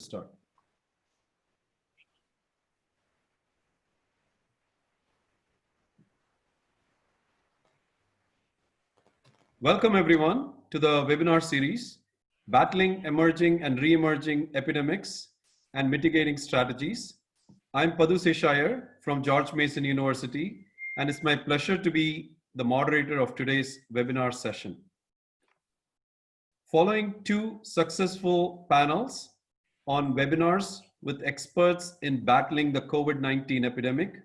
start. Welcome everyone to the webinar series, Battling Emerging and Re-emerging Epidemics and Mitigating Strategies. I'm Padhu Seshayar from George Mason University, and it's my pleasure to be the moderator of today's webinar session. Following two successful panels on webinars with experts in battling the COVID-19 epidemic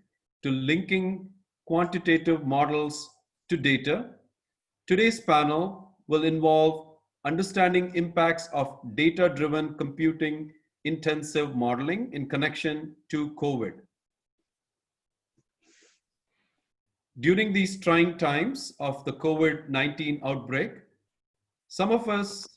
to linking quantitative models to data, today's panel will involve understanding impacts of data-driven computing intensive modeling in connection to COVID. During these trying times of the COVID-19 outbreak, some of us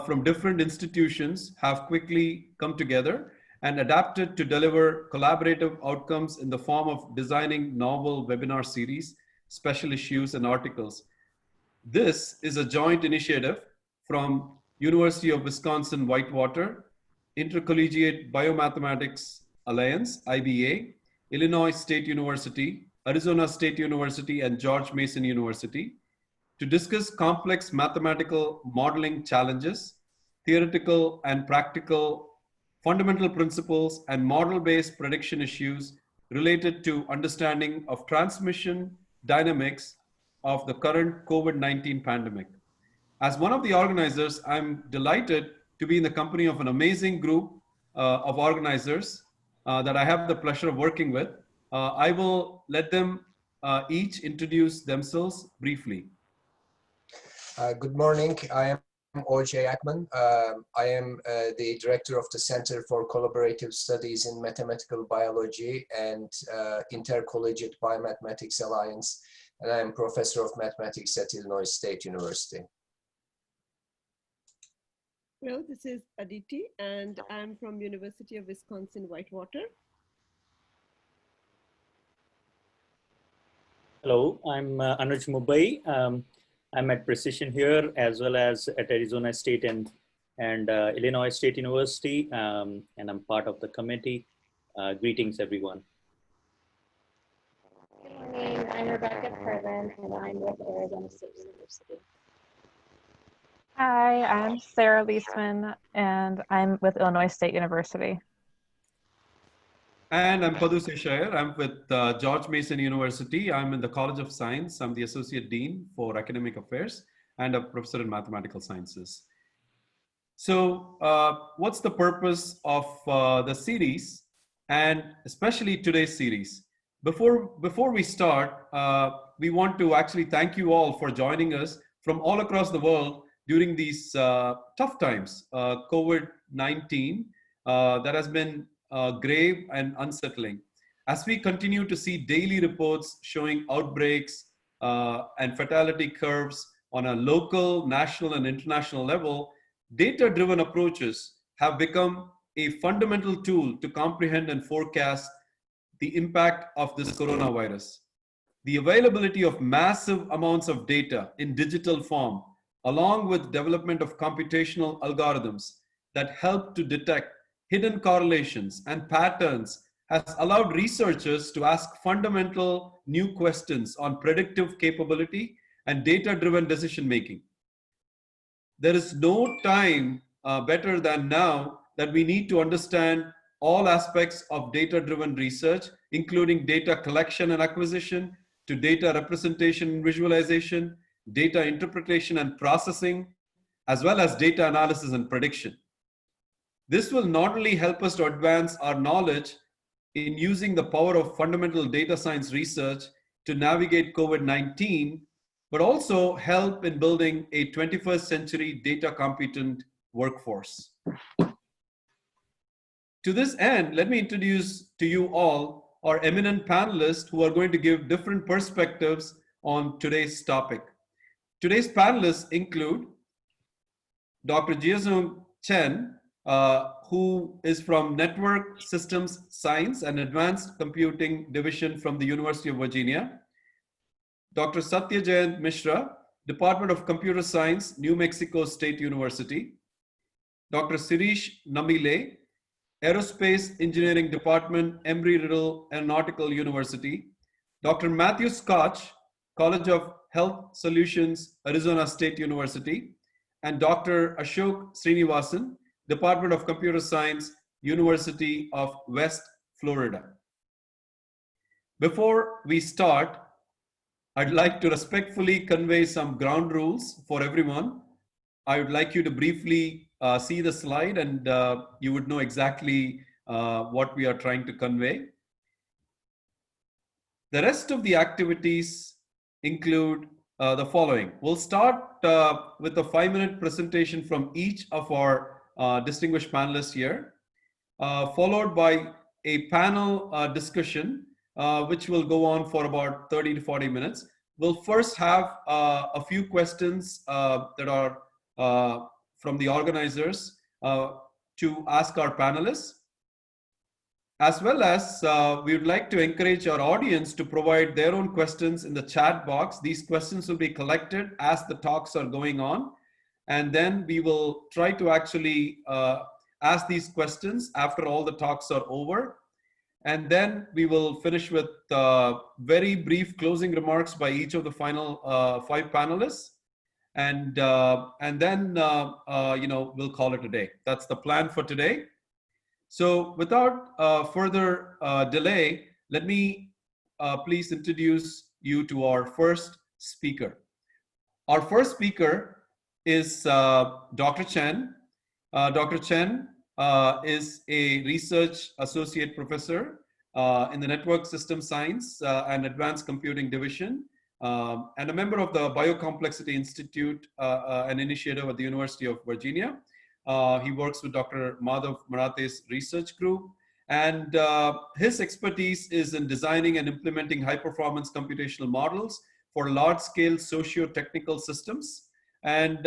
from different institutions have quickly come together and adapted to deliver collaborative outcomes in the form of designing novel webinar series, special issues, and articles. This is a joint initiative from University of Wisconsin-Whitewater, Intercollegiate Biomathematics Alliance, IBA, Illinois State University, Arizona State University, and George Mason University to discuss complex mathematical modeling challenges, theoretical and practical fundamental principles, and model-based prediction issues related to understanding of transmission dynamics of the current COVID-19 pandemic. As one of the organizers, I'm delighted to be in the company of an amazing group of organizers that I have the pleasure of working with. I will let them each introduce themselves briefly. Good morning. I am O.J. Ackman. I am the director of the Center for Collaborative Studies in Mathematical Biology and Intercollegiate Biomathematics Alliance, and I am professor of mathematics at Illinois State University. Hello, this is Aditi, and I'm from University of Wisconsin-Whitewater. Hello, I'm Anuj Mumbai. I'm at Precision here as well as at Arizona State and Illinois State University, and I'm part of the committee. Greetings, everyone. Good morning, I'm Rebecca Perlin, and I'm with Arizona State University. Hi, I'm Sarah Leisman, and I'm with Illinois State University. And I'm Padhu Seshayar. I'm with George Mason University. I'm in the College of Science. I'm the Associate Dean for Academic Affairs and a Professor in Mathematical Sciences. So what's the purpose of the series, and especially today's series? Before we start, we want to actually thank you all for joining us from all across the world during these tough times, COVID-19, that has been grave and unsettling. As we continue to see daily reports showing outbreaks and fatality curves on a local, national, and international level, data-driven approaches have become a fundamental tool to comprehend and forecast the impact of this coronavirus. The availability of massive amounts of data in digital form, along with development of computational algorithms that help to detect hidden correlations and patterns, has allowed researchers to ask fundamental new questions on predictive capability and data-driven decision-making. There is no time better than now that we need to understand all aspects of data-driven research, including data collection and acquisition, to data representation and visualization, data interpretation and processing, as well as data analysis and prediction. This will not only help us to advance our knowledge in using the power of fundamental data science research to navigate COVID-19, but also help in building a 21st century data competent workforce. To this end, let me introduce to you all our eminent panelists who are going to give different perspectives on today's topic. Today's panelists include Dr. Jiangzhuo Chen, who is from Network Systems Science and Advanced Computing Division from the University of Virginia. Dr. Satyajayant Misra, Department of Computer Science, New Mexico State University. Dr. Sirish Namilae, Aerospace Engineering Department, Embry-Riddle Aeronautical University, Dr. Matthew Scotch, College of Health Solutions, Arizona State University, and Dr. Ashok Srinivasan, Department of Computer Science, University of West Florida. Before we start, I'd like to respectfully convey some ground rules for everyone. I would like you to briefly see the slide, and you would know exactly what we are trying to convey. The rest of the activities include the following. We'll start with a 5-minute presentation from each of our distinguished panelists here, followed by a panel discussion, which will go on for about 30 to 40 minutes. We'll first have a few questions that are from the organizers to ask our panelists, as well as we would like to encourage our audience to provide their own questions in the chat box. These questions will be collected as the talks are going on, and then we will try to actually ask these questions after all the talks are over. And then we will finish with very brief closing remarks by each of the final 5 panelists. And then, we'll call it a day. That's the plan for today. So without further delay, let me please introduce you to our first speaker. Our first speaker is Dr. Chen. Dr. Chen is a research associate professor in the Network System Science and Advanced Computing Division, and a member of the Biocomplexity Institute, an initiative at the University of Virginia. He works with Dr. Madhav Marathe's research group, and his expertise is in designing and implementing high-performance computational models for large-scale socio-technical systems. And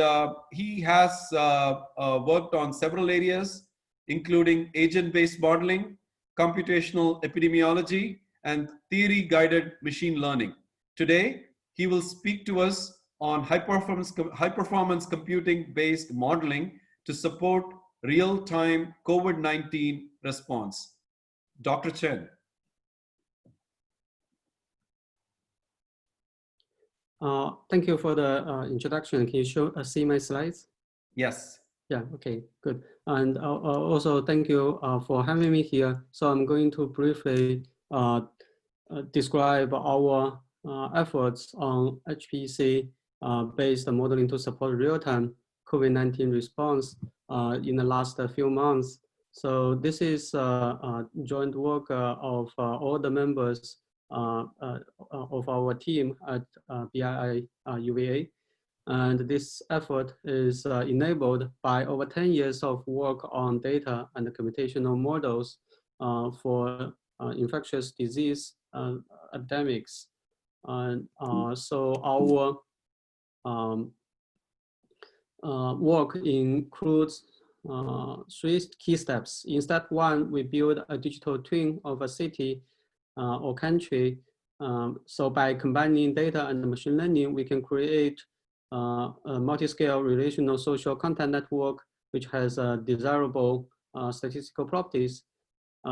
he has worked on several areas, including agent-based modeling, computational epidemiology, and theory-guided machine learning. Today, he will speak to us on high-performance computing-based modeling to support real-time COVID-19 response. Dr. Chen. Thank you for the introduction. Can you see my slides? Yes. Yeah, okay, good. And also thank you for having me here. So I'm going to briefly describe our efforts on HPC based modeling to support real-time COVID-19 response in the last few months. So this is joint work of all the members of our team at BII UVA. And this effort is enabled by over 10 years of work on data and computational models for infectious disease epidemics. And so our work includes 3 key steps. In step 1, we build a digital twin of a city or country. So by combining data and machine learning, we can create a multi-scale relational social content network, which has desirable statistical properties.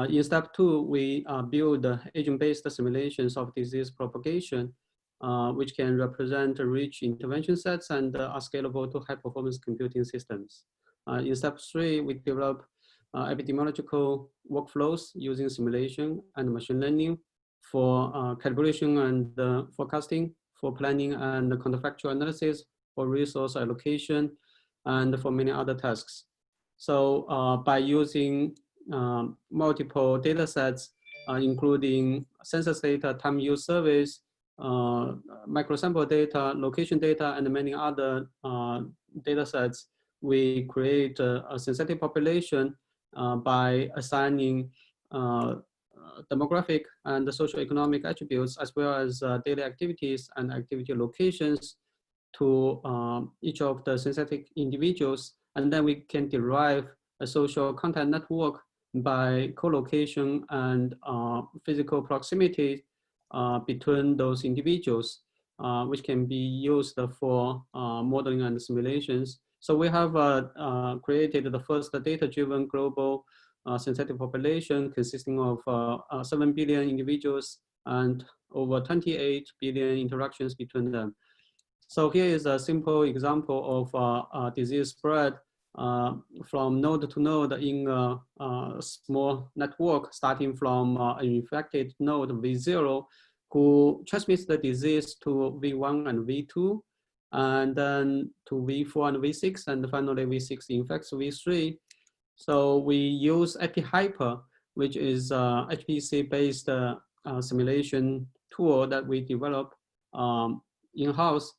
In step 2, we build agent-based simulations of disease propagation, which can represent rich intervention sets and are scalable to high-performance computing systems. In step 3, we develop epidemiological workflows using simulation and machine learning for calibration and forecasting, for planning and counterfactual analysis, for resource allocation, and for many other tasks. So by using multiple data sets, including census data, time use surveys, microsample data, location data, and many other data sets, we create a synthetic population by assigning demographic and socioeconomic attributes, as well as daily activities and activity locations to each of the synthetic individuals. And then we can derive a social content network by co-location and physical proximity between those individuals, which can be used for modeling and simulations. So we have created the first data-driven global synthetic population consisting of 7 billion individuals and over 28 billion interactions between them. So here is a simple example of disease spread from node to node in a small network, starting from an infected node V0, who transmits the disease to V1 and V2, and then to V4 and V6, and finally V6 infects V3. So we use EpiHyper, which is HPC-based simulation tool that we develop in-house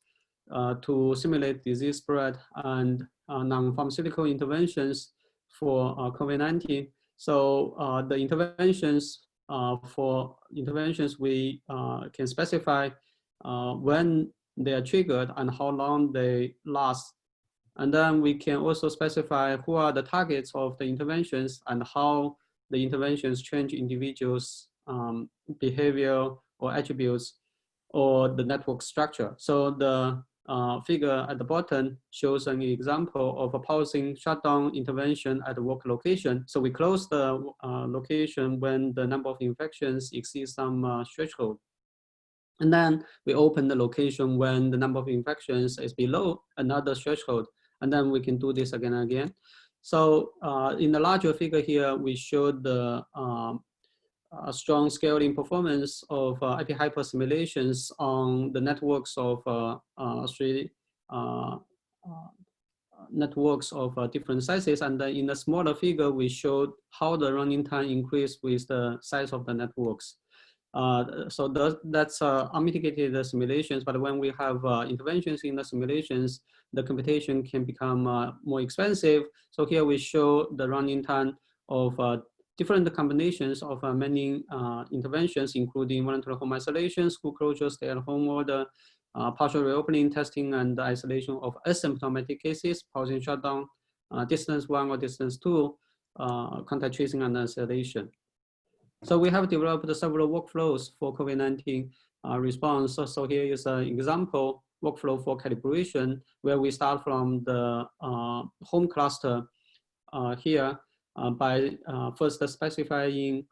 to simulate disease spread and non-pharmaceutical interventions for COVID-19. So the interventions we can specify when they are triggered and how long they last. And then we can also specify who are the targets of the interventions and how the interventions change individuals' behavior or attributes or the network structure. So the figure at the bottom shows an example of a pausing shutdown intervention at the work location. So we close the location when the number of infections exceeds some threshold. And then we open the location when the number of infections is below another threshold. And then we can do this again and again. So in the larger figure here, we showed the strong scaling performance of EpiHyper simulations on the networks of networks of different sizes. And then in the smaller figure, we showed how the running time increased with the size of the networks. So that's unmitigated simulations, but when we have interventions in the simulations, the computation can become more expensive. So here we show the running time of different combinations of many interventions, including voluntary home isolation, school closure, stay-at-home order, partial reopening, testing, and isolation of asymptomatic cases, pausing shutdown, distance 1 or distance 2, contact tracing and isolation. So we have developed several workflows for COVID-19 response. So here is an example workflow for calibration, where we start from the home cluster here by first specifying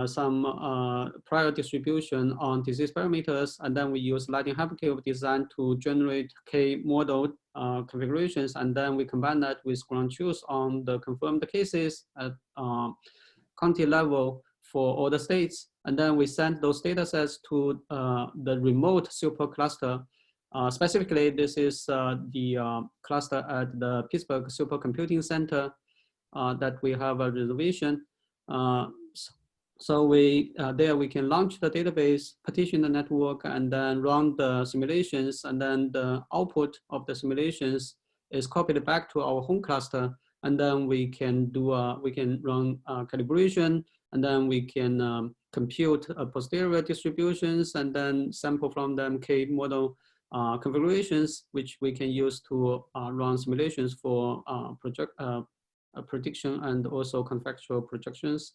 some prior distribution on disease parameters, and then we use Lightning Hypercube design to generate K model configurations, and then we combine that with ground truth on the confirmed cases at county level for all the states, and then we send those data sets to the remote supercluster. Specifically, this is the cluster at the Pittsburgh Supercomputing Center that we have a reservation. So there we can launch the database, partition the network, and then run the simulations, and then the output of the simulations is copied back to our home cluster, and then we can run calibration, and then we can compute posterior distributions, and then sample from them K model configurations, which we can use to run simulations for prediction and also contextual projections.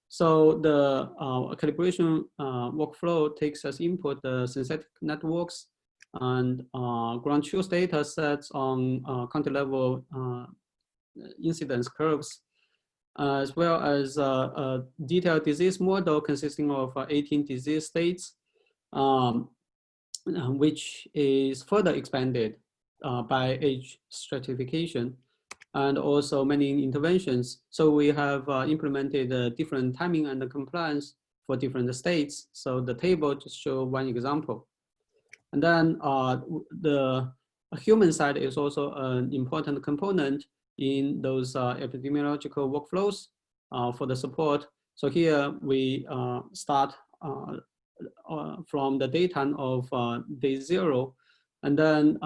So the calibration workflow takes as input the synthetic networks and ground truth data sets on county level incidence curves, as well as a detailed disease model consisting of 18 disease states, which is further expanded by age stratification, and also many interventions. So we have implemented different timing and compliance for different states. So the table just show one example. And then the human side is also an important component in those epidemiological workflows for the support. So here we start from the daytime of day 0, and then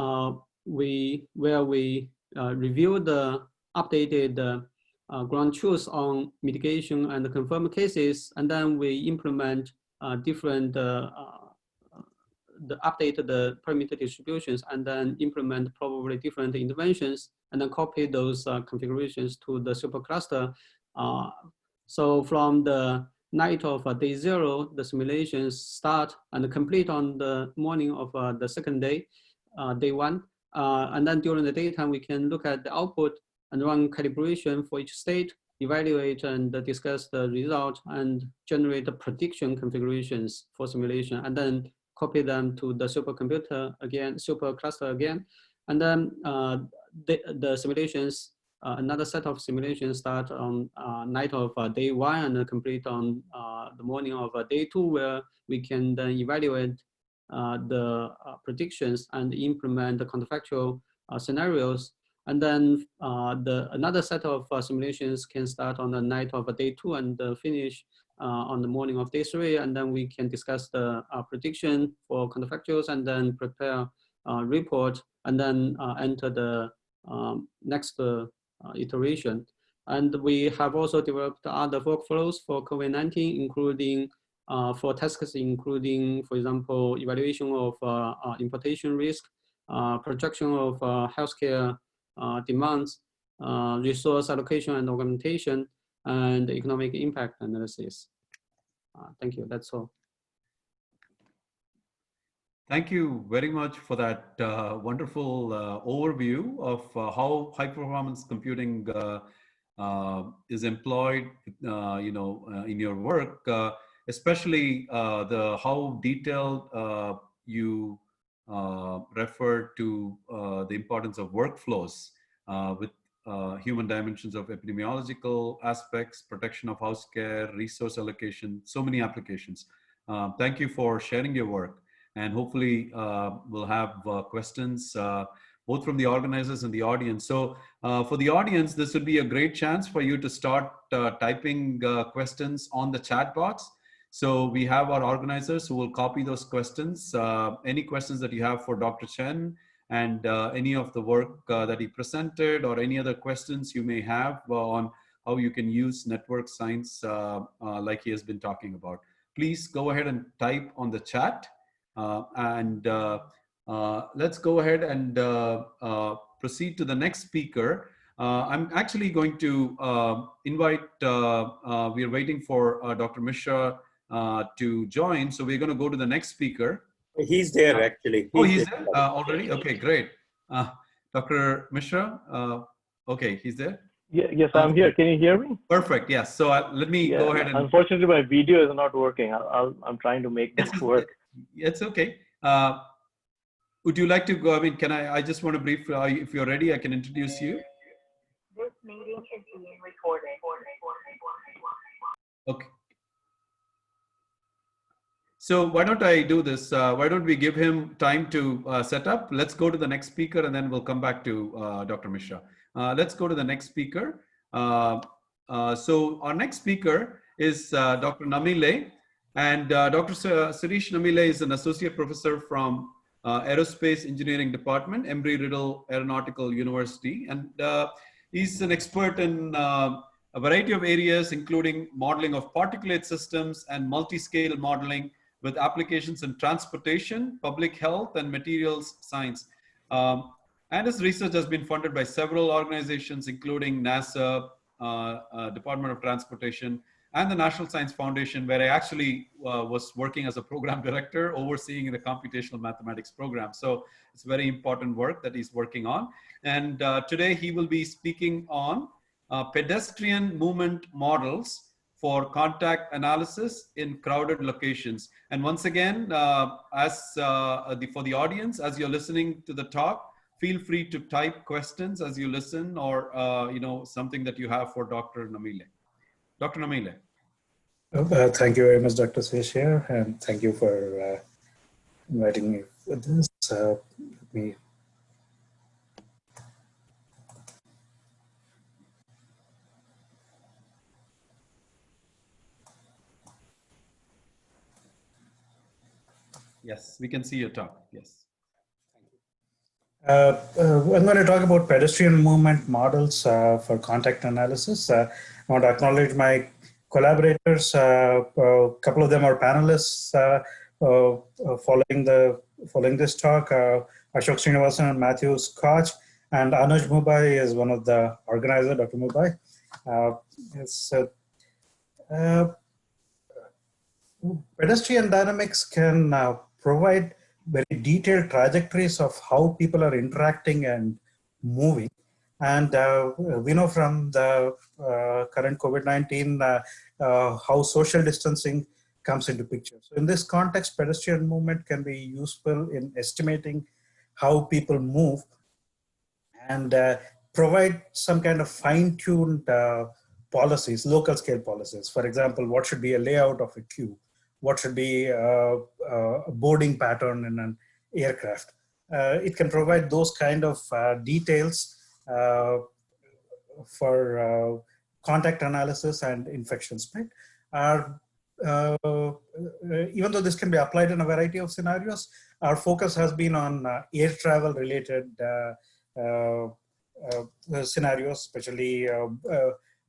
we review the updated ground truth on mitigation and confirmed cases, and then we implement different the update the parameter distributions, and then implement probably different interventions, and then copy those configurations to the supercluster. So from the night of day 0, the simulations start and complete on the morning of the second day, day 1. And then during the daytime, we can look at the output and run calibration for each state. evaluate and discuss the result and generate the prediction configurations for simulation, and then copy them to the supercomputer again, supercluster again. And then the simulations, another set of simulations start on night of day 1 and complete on the morning of day 2, where we can then evaluate the predictions and implement the counterfactual scenarios. And then another set of simulations can start on the night of day 2 and finish on the morning of day 3. And then we can discuss the prediction for counterfactuals and then prepare a report and then enter the next iteration. And we have also developed other workflows for COVID-19, including for tasks, including, for example, evaluation of importation risk, projection of healthcare demands, resource allocation and augmentation, and economic impact analysis. Thank you, that's all. Thank you very much for that wonderful overview of how high performance computing is employed, in your work, especially how detailed you referred to the importance of workflows with human dimensions of epidemiological aspects, protection of healthcare, resource allocation, so many applications. Thank you for sharing your work. And hopefully we'll have questions both from the organizers and the audience. So for the audience, this would be a great chance for you to start typing questions on the chat box. So we have our organizers who will copy those questions. Any questions that you have for Dr. Chen and any of the work that he presented, or any other questions you may have on how you can use network science like he has been talking about. Please go ahead and type on the chat. Let's go ahead and proceed to the next speaker. I'm actually going to invite, we are waiting for Dr. Misra to join. So we're going to go to the next speaker. He's there actually. He's there already? Okay, great. Dr. Misra, okay, he's there? Yes, I'm here. Can you hear me? Perfect, yes. So let me go ahead and... Unfortunately, my video is not working. I'm trying to make this work. It's okay. Would you like to go? I mean, I just want to brief, if you're ready, I can introduce you. This meeting is being recorded. Okay. So why don't I do this? Why don't we give him time to set up? Let's go to the next speaker and then we'll come back to Dr. Misra. Let's go to the next speaker. So our next speaker is Dr. Namilae. And Dr. Sirish Namilae is an associate professor from Aerospace Engineering Department, Embry-Riddle Aeronautical University. And he's an expert in a variety of areas, including modeling of particulate systems and multi-scale modeling with applications in transportation, public health, and materials science. And his research has been funded by several organizations, including NASA, Department of Transportation, and the National Science Foundation, where I actually was working as a program director overseeing the computational mathematics program. So it's very important work that he's working on. And today he will be speaking on pedestrian movement models for contact analysis in crowded locations. And once again, for the audience, as you're listening to the talk, feel free to type questions as you listen, or something that you have for Dr. Namilae. Dr. Namilae. Thank you very much, Dr. Sirish here, and thank you for inviting me for this. Yes, we can see your talk. Yes. I'm going to talk about pedestrian movement models for contact analysis. I want to acknowledge my collaborators. A couple of them are panelists following this talk. Ashok, Srinivasan, and Matthew Scotch, and Anuj Mubai is one of the organizers, Dr. Mubai. Pedestrian dynamics can provide very detailed trajectories of how people are interacting and moving. And we know from the current COVID-19 how social distancing comes into picture. So in this context, pedestrian movement can be useful in estimating how people move and provide some kind of fine-tuned policies, local scale policies. For example, what should be a layout of a queue? What should be a boarding pattern in an aircraft? It can provide those kind of details for contact analysis and infection spread. Even though this can be applied in a variety of scenarios, our focus has been on air travel related scenarios, especially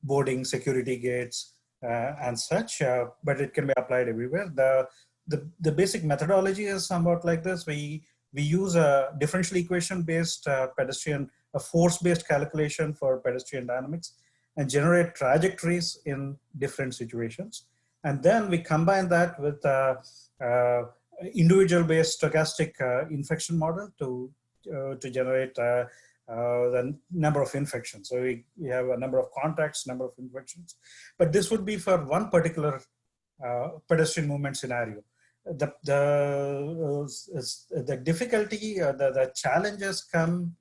boarding, security gates, and such, but it can be applied everywhere. The basic methodology is somewhat like this. We use a differential equation based a force-based calculation for pedestrian dynamics and generate trajectories in different situations. And then we combine that with individual-based stochastic infection model to generate the number of infections. So we have a number of contacts, number of infections, but this would be for one particular pedestrian movement scenario. The difficulty, the challenges come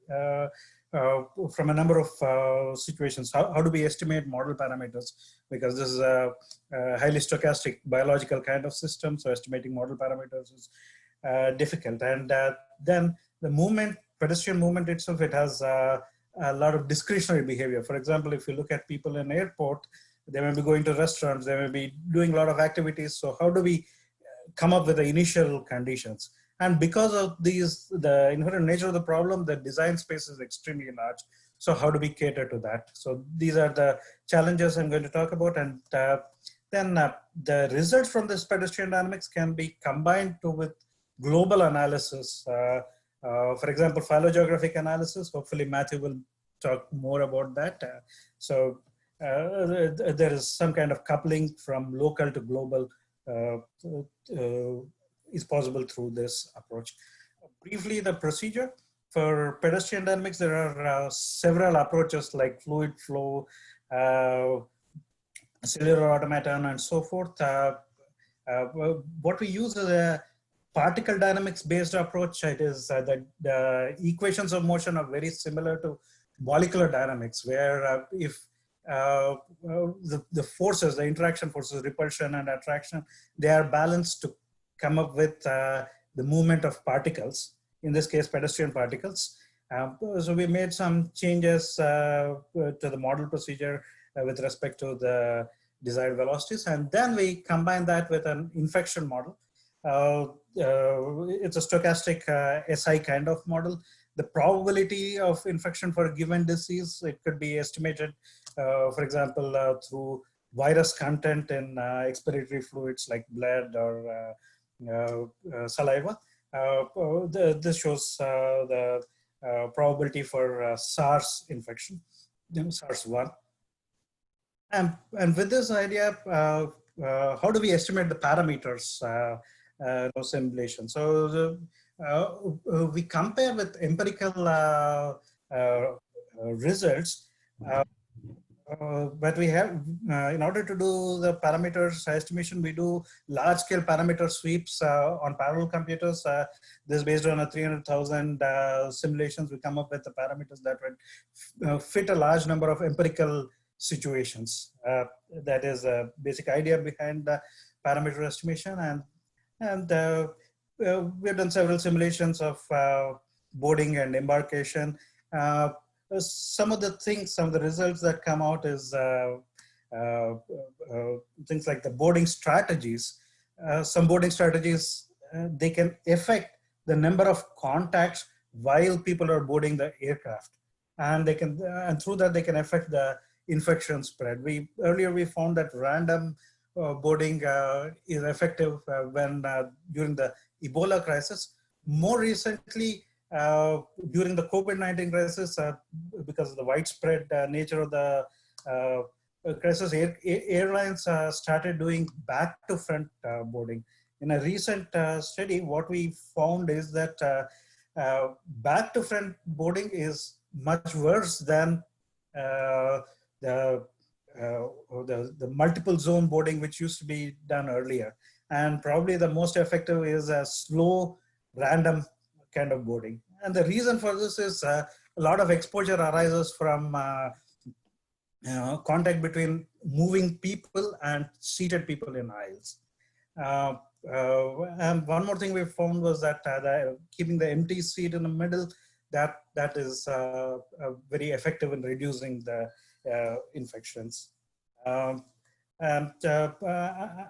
from a number of situations. How do we estimate model parameters? Because this is a highly stochastic biological kind of system, so estimating model parameters is difficult. And then the pedestrian movement itself, it has a lot of discretionary behavior. For example, if you look at people in airport, they may be going to restaurants, they may be doing a lot of activities. So how do we come up with the initial conditions? And because of the inherent nature of the problem, the design space is extremely large. So how do we cater to that? So these are the challenges I'm going to talk about. And then the results from this pedestrian dynamics can be combined with global analysis. For example, phylogeographic analysis. Hopefully Matthew will talk more about that. There is some kind of coupling from local to global is possible through this approach. Briefly, the procedure for pedestrian dynamics, there are several approaches like fluid flow, cellular automaton, and so forth. What we use is a particle dynamics based approach. It is the equations of motion are very similar to molecular dynamics, where if the forces, the interaction forces, repulsion and attraction, they are balanced to come up with the movement of particles, in this case, pedestrian particles. So we made some changes to the model procedure with respect to the desired velocities. And then we combine that with an infection model. It's a stochastic SI kind of model. The probability of infection for a given disease, it could be estimated, for example, through virus content in expiratory fluids like blood or saliva. This shows the probability for SARS infection, SARS-1. And with this idea, how do we estimate the parameters simulation? So we compare with empirical results, but we have, in order to do the parameters estimation, we do large scale parameter sweeps on parallel computers. This is based on a 300,000 simulations. We come up with the parameters that would fit a large number of empirical situations. That is a basic idea behind the parameter estimation. And we've done several simulations of boarding and embarkation. Some of the results that come out is things like the boarding strategies. Some boarding strategies, they can affect the number of contacts while people are boarding the aircraft. And they can, and through that, they can affect the infection spread. Earlier we found that random boarding is effective when during the Ebola crisis. More recently, during the COVID-19 crisis, because of the widespread nature of the crisis, airlines started doing back-to-front boarding. In a recent study, what we found is that back-to-front boarding is much worse than the multiple zone boarding, which used to be done earlier. And probably the most effective is a slow, random kind of boarding. And the reason for this is a lot of exposure arises from contact between moving people and seated people in aisles. And one more thing we found was that keeping the empty seat in the middle, that is very effective in reducing the infections. And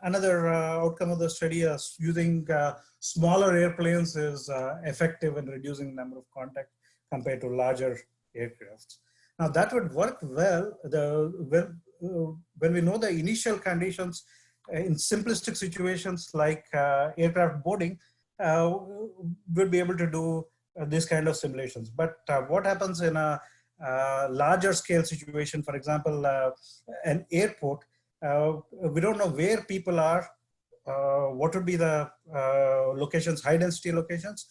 another outcome of the study is using smaller airplanes is effective in reducing the number of contact compared to larger aircraft. Now that would work well when we know the initial conditions in simplistic situations like aircraft boarding, we'll be able to do this kind of simulations. But what happens in a larger scale situation, for example, an airport, we don't know where people are, what would be the locations, high density locations.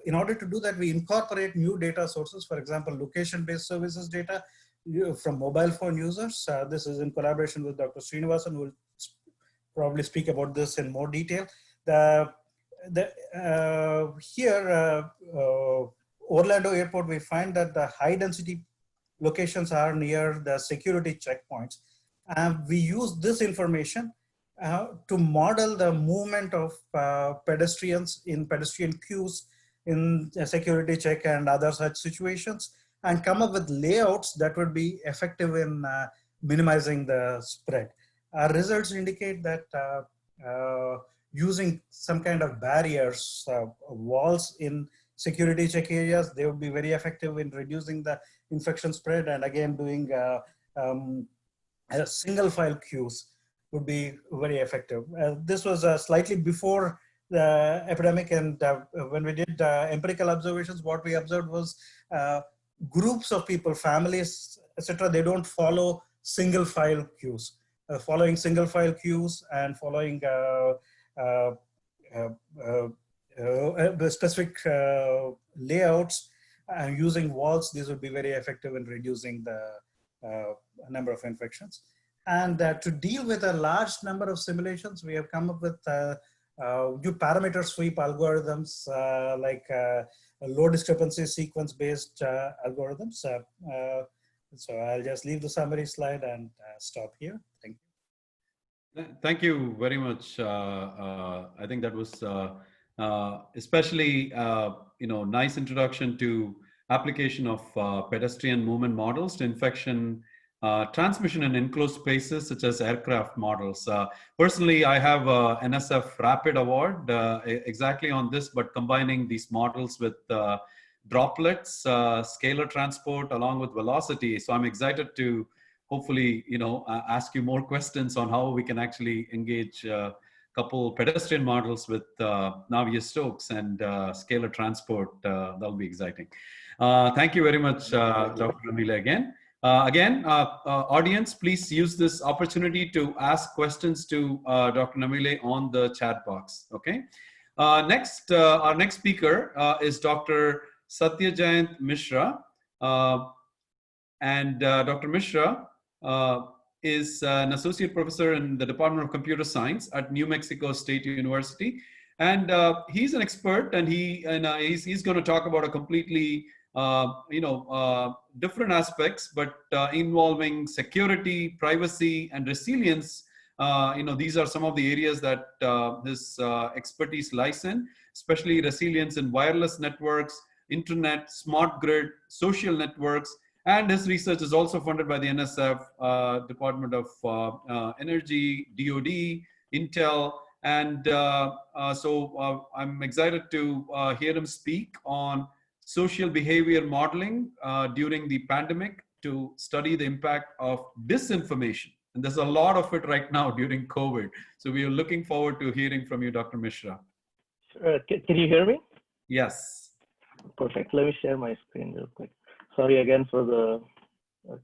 In order to do that, we incorporate new data sources, for example, location-based services data from mobile phone users. This is in collaboration with Dr. Srinivasan, who will probably speak about this in more detail. Here, Orlando Airport, we find that the high density locations are near the security checkpoints. We use this information to model the movement of pedestrians in pedestrian queues in a security check and other such situations, and come up with layouts that would be effective in minimizing the spread. Our results indicate that using some kind of barriers, walls in security check areas, they would be very effective in reducing the infection spread. And again, doing single file queues would be very effective. This was slightly before the epidemic, and when we did empirical observations, what we observed was groups of people, families, etc., they don't follow single file queues. Following single file queues and following specific layouts and using walls, these would be very effective in reducing the number of infections. And to deal with a large number of simulations, we have come up with new parameter sweep algorithms like low discrepancy sequence based algorithms. So I'll just leave the summary slide and stop here. Thank you. Thank you very much. I think that was especially nice introduction to application of pedestrian movement models to infection transmission in enclosed spaces such as aircraft models. Personally, I have a NSF Rapid Award exactly on this, but combining these models with droplets, scalar transport, along with velocity. So I'm excited to hopefully, ask you more questions on how we can actually engage a couple pedestrian models with Navier-Stokes and scalar transport. That'll be exciting. Thank you very much, Dr. Namilae again. Audience, please use this opportunity to ask questions to Dr. Namilae on the chat box, okay? Next, our next speaker is Dr. Satyajayant Misra. And Dr. Misra is an associate professor in the Department of Computer Science at New Mexico State University. And he's an expert, and he's going to talk about a completely different aspects, but involving security, privacy, and resilience. These are some of the areas that his expertise lies in, especially resilience in wireless networks, internet, smart grid, social networks, and his research is also funded by the NSF, Department of Energy, DoD, Intel, and so I'm excited to hear him speak on social behavior modeling during the pandemic to study the impact of disinformation. And there's a lot of it right now during COVID. So we are looking forward to hearing from you, Dr. Misra. Can you hear me? Yes. Perfect. Let me share my screen real quick. Sorry again for the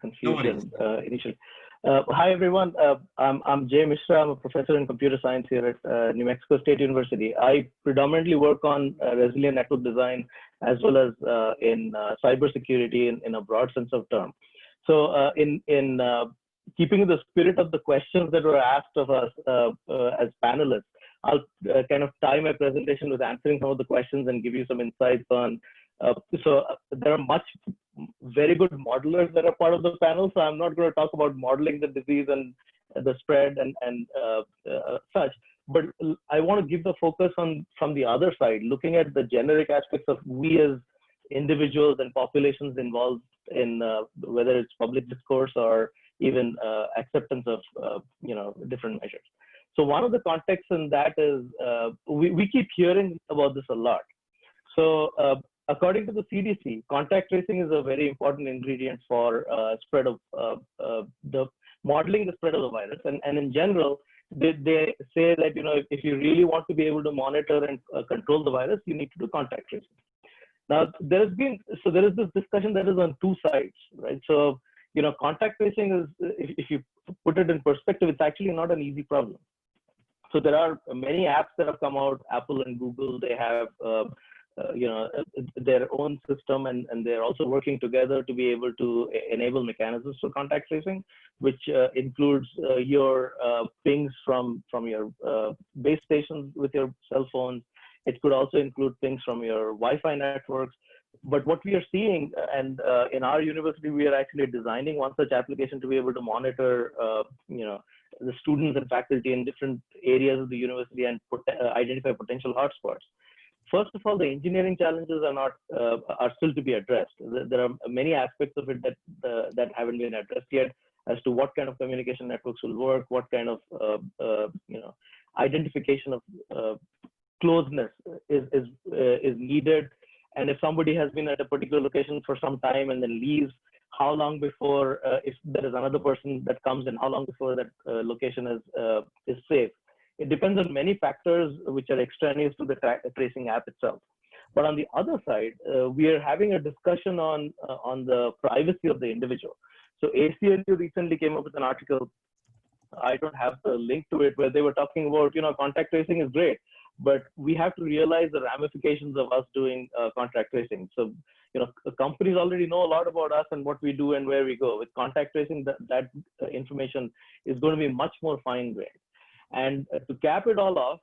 confusion initially. Hi, everyone. I'm Jay Misra. I'm a professor in computer science here at New Mexico State University. I predominantly work on resilient network design as well as in cybersecurity in a broad sense of term. So in keeping the spirit of the questions that were asked of us as panelists, I'll kind of tie my presentation with answering some of the questions and give you some insights on. So there are very good modelers that are part of the panel. So I'm not going to talk about modeling the disease and the spread and such, but I want to give the focus on from the other side, looking at the generic aspects of we as individuals and populations involved in whether it's public discourse or even acceptance of different measures. So one of the contexts in that is we keep hearing about this a lot. So according to the CDC, contact tracing is a very important ingredient for spread of modeling the spread of the virus. And in general, they say that if you really want to be able to monitor and control the virus, you need to do contact tracing. Now there is this discussion that is on two sides, right? So contact tracing is, if you put it in perspective, it's actually not an easy problem. So there are many apps that have come out, Apple and Google, they have their own system, and they're also working together to be able to enable mechanisms for contact tracing, which includes your pings from your base stations with your cell phones. It could also include pings from your Wi-Fi networks. But what we are seeing, and in our university, we are actually designing one such application to be able to monitor, the students and faculty in different areas of the university and identify potential hotspots. First of all, the engineering challenges are still to be addressed. There are many aspects of it that haven't been addressed yet, as to what kind of communication networks will work, what kind of identification of closeness is needed, and if somebody has been at a particular location for some time and then leaves, how long before, if there is another person that comes in, how long before that location is safe. It depends on many factors which are extraneous to the tracing app itself. But on the other side, we are having a discussion on the privacy of the individual. So ACLU recently came up with an article, I don't have the link to it, where they were talking about, contact tracing is great, but we have to realize the ramifications of us doing contact tracing. So, companies already know a lot about us and what we do and where we go. With contact tracing, that information is going to be much more fine-grained. And to cap it all off,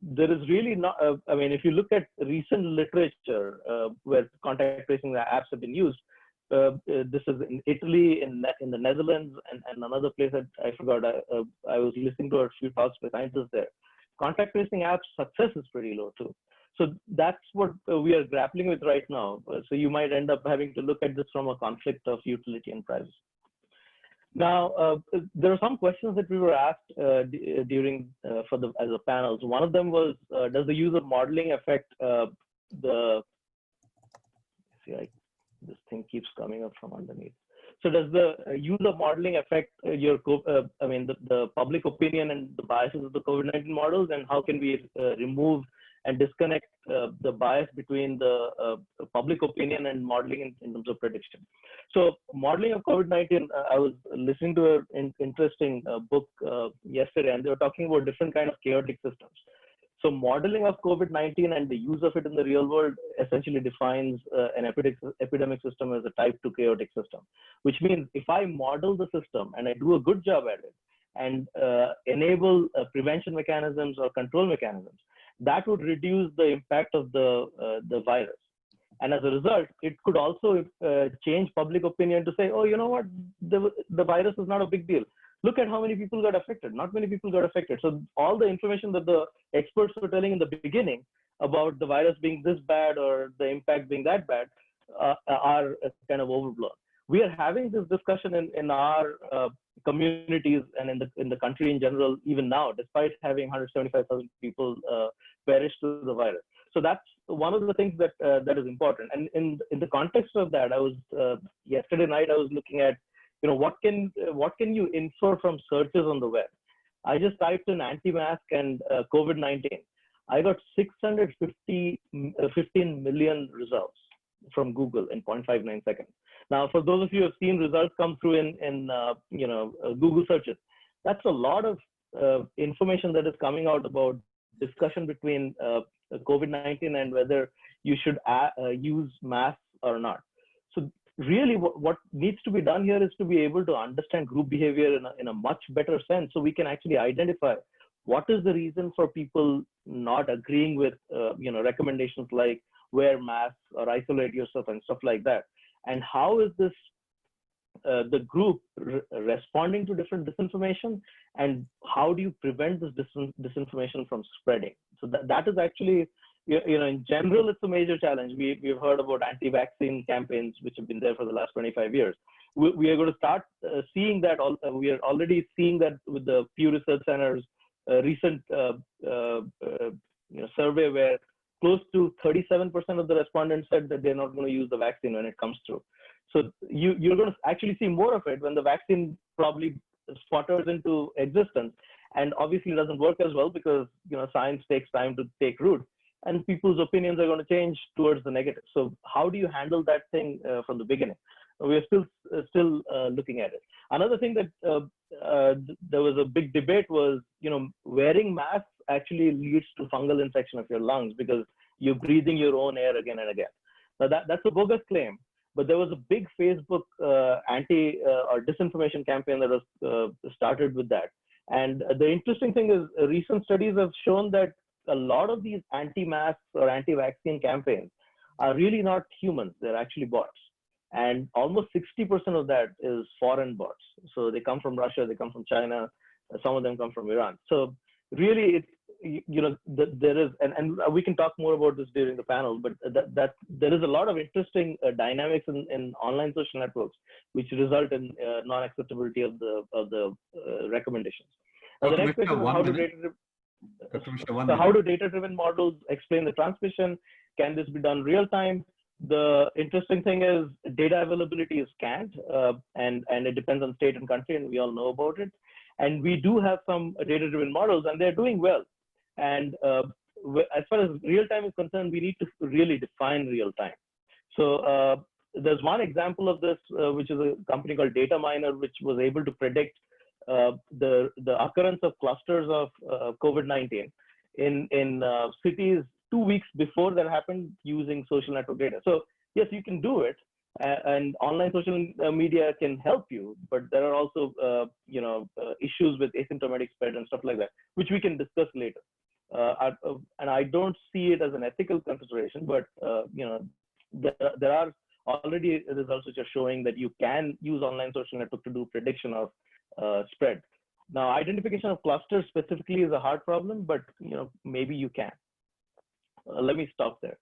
there is really not, if you look at recent literature where contact tracing apps have been used, this is in Italy, in the Netherlands, and another place that I forgot. I was listening to a few talks by scientists there. Contact tracing apps success is pretty low too. So that's what we are grappling with right now. So you might end up having to look at this from a conflict of utility and privacy. Now, there are some questions that we were asked during as a panel. So one of them was, does the use of modeling affect this thing keeps coming up from underneath. So does the use of modeling affect your, the public opinion and the biases of the COVID-19 models, and how can we remove and disconnect the bias between the public opinion and modeling in terms of prediction? So modeling of COVID-19, I was listening to an interesting book yesterday, and they were talking about different kind of chaotic systems. So modeling of COVID-19 and the use of it in the real world essentially defines an epidemic system as a type 2 chaotic system, which means if I model the system and I do a good job at it and enable prevention mechanisms or control mechanisms, that would reduce the impact of the virus. And as a result, it could also change public opinion to say, oh, you know what, the virus is not a big deal. Look at how many people got affected. Not many people got affected. So all the information that the experts were telling in the beginning about the virus being this bad or the impact being that bad are kind of overblown. We are having this discussion in our communities and in the country in general, even now, despite having 175,000 people perish to the virus. So that's one of the things that that is important. And in the context of that, I was yesterday night I was looking at, what can you infer from searches on the web? I just typed in anti-mask and COVID-19. I got 615 million results from Google in 0.59 seconds. Now, for those of you who have seen results come through in Google searches, that's a lot of information that is coming out about discussion between COVID-19 and whether you should use masks or not. So really what needs to be done here is to be able to understand group behavior in a much better sense, so we can actually identify what is the reason for people not agreeing with recommendations like wear masks or isolate yourself and stuff like that. And how is this the group responding to different disinformation, and how do you prevent this disinformation from spreading? So that is actually, in general, it's a major challenge. We've heard about anti-vaccine campaigns, which have been there for the last 25 years. We are going to start seeing that. We are already seeing that with the Pew Research Center's recent survey, where close to 37% of the respondents said that they're not going to use the vaccine when it comes through. So you're going to actually see more of it when the vaccine probably sputters into existence, and obviously it doesn't work as well because science takes time to take root, and people's opinions are going to change towards the negative. So how do you handle that thing from the beginning? We're still looking at it. Another thing that there was a big debate was, wearing masks actually leads to fungal infection of your lungs because you're breathing your own air again and again. Now that's a bogus claim, but there was a big Facebook anti or disinformation campaign that was started with that. And the interesting thing is recent studies have shown that a lot of these anti-masks or anti-vaccine campaigns are really not humans, they're actually bots. And almost 60% of that is foreign bots. So they come from Russia, they come from China, some of them come from Iran. So really, there is, and we can talk more about this during the panel, but that there is a lot of interesting dynamics in online social networks, which result in non-acceptability of the recommendations. Now, the next question is how do data-driven models explain the transmission? Can this be done real time? The interesting thing is data availability is scant, and it depends on state and country, and we all know about it. And we do have some data-driven models, and they're doing well. And as far as real time is concerned, we need to really define real time. So there's one example of this, which is a company called Data Miner, which was able to predict the occurrence of clusters of COVID-19 in cities 2 weeks before that happened using social network data. So yes, you can do it, and online social media can help you, but there are also issues with asymptomatic spread and stuff like that, which we can discuss later. And I don't see it as an ethical consideration, but there are already results which are showing that you can use online social network to do prediction of spread. Now, identification of clusters specifically is a hard problem, but maybe you can. Let me stop there.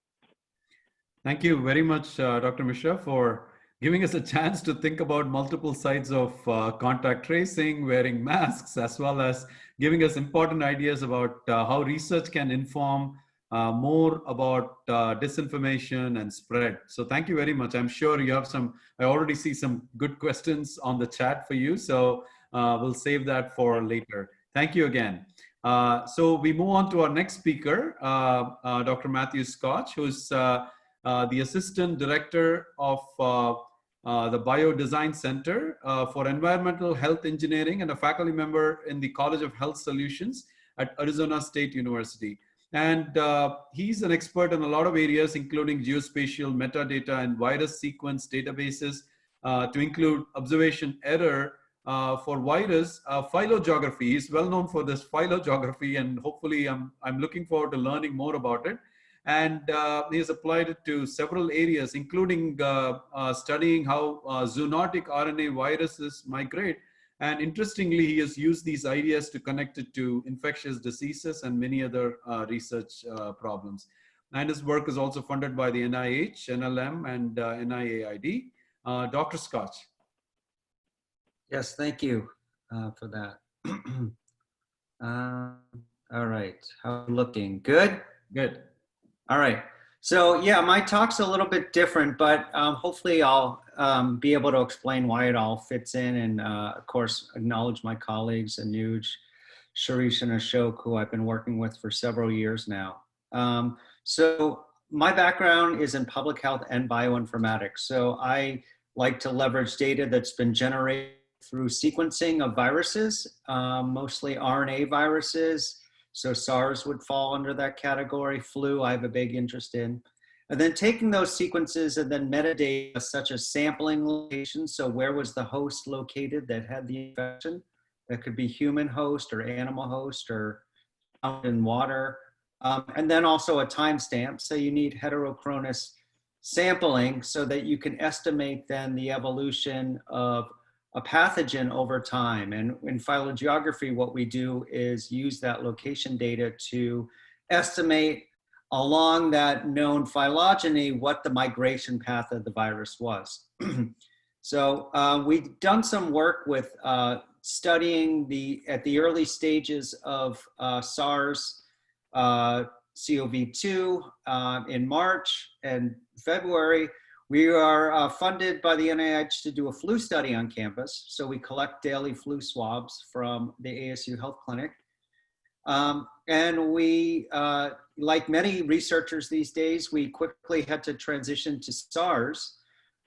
Thank you very much, Dr. Misra, for giving us a chance to think about multiple sides of contact tracing, wearing masks, as well as giving us important ideas about how research can inform more about disinformation and spread. So thank you very much. I'm sure you have I already see some good questions on the chat for you. So we'll save that for later. Thank you again. So we move on to our next speaker, Dr. Matthew Scotch, who's the Assistant Director of the Biodesign Center for Environmental Health Engineering and a faculty member in the College of Health Solutions at Arizona State University. And he's an expert in a lot of areas, including geospatial metadata and virus sequence databases, to include observation error for virus phylogeography. He's well known for this phylogeography, and hopefully I'm looking forward to learning more about it. And he has applied it to several areas, including studying how zoonotic RNA viruses migrate. And interestingly, he has used these ideas to connect it to infectious diseases and many other research problems. And his work is also funded by the NIH, NLM, and NIAID. Dr. Scotch. Yes, thank you for that. All right, how are you looking? Good? Good. All right. So yeah, my talk's a little bit different, but hopefully I'll be able to explain why it all fits in, and of course acknowledge my colleagues Anuj, Sirish, and Ashok, who I've been working with for several years now. So my background is in public health and bioinformatics. So I like to leverage data that's been generated through sequencing of viruses, mostly RNA viruses. So SARS would fall under that category. Flu, I have a big interest in. And then taking those sequences and then metadata such as sampling location. So where was the host located that had the infection? That could be human host or animal host or found in water. And then also a timestamp. So you need heterochronous sampling so that you can estimate then the evolution of a pathogen over time. And in phylogeography, what we do is use that location data to estimate along that known phylogeny what the migration path of the virus was. So we've done some work with studying at the early stages of SARS CoV-2 in March and February. We are funded by the NIH to do a flu study on campus. So we collect daily flu swabs from the ASU Health Clinic. And we, like many researchers these days, we quickly had to transition to SARS.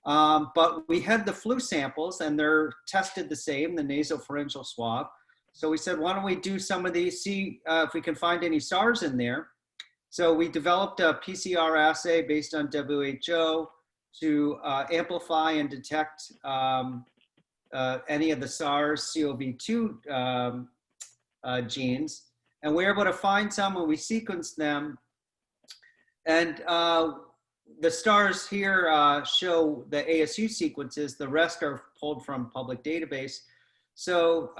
But we had the flu samples and they're tested the same, the nasopharyngeal swab. So we said, why don't we do some of these, see if we can find any SARS in there. So we developed a PCR assay based on WHO to amplify and detect any of the SARS-CoV-2 genes. And we were able to find some and we sequenced them. And the stars here show the ASU sequences. The rest are pulled from public database. So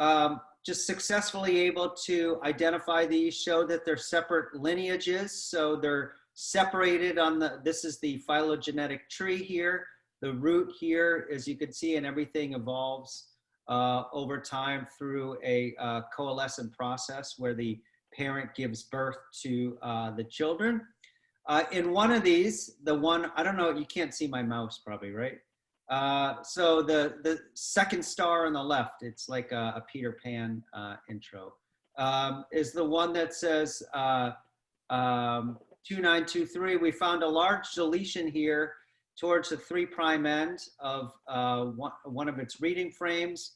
just successfully able to identify these, show that they're separate lineages. So they're separated on this is the phylogenetic tree here. The root here, as you can see, and everything evolves over time through a coalescent process where the parent gives birth to the children. In one of these, the one, I don't know, you can't see my mouse probably, right? So the second star on the left, it's like a Peter Pan intro, is the one that says 2923. We found a large deletion here towards the 3' end of one of its reading frames,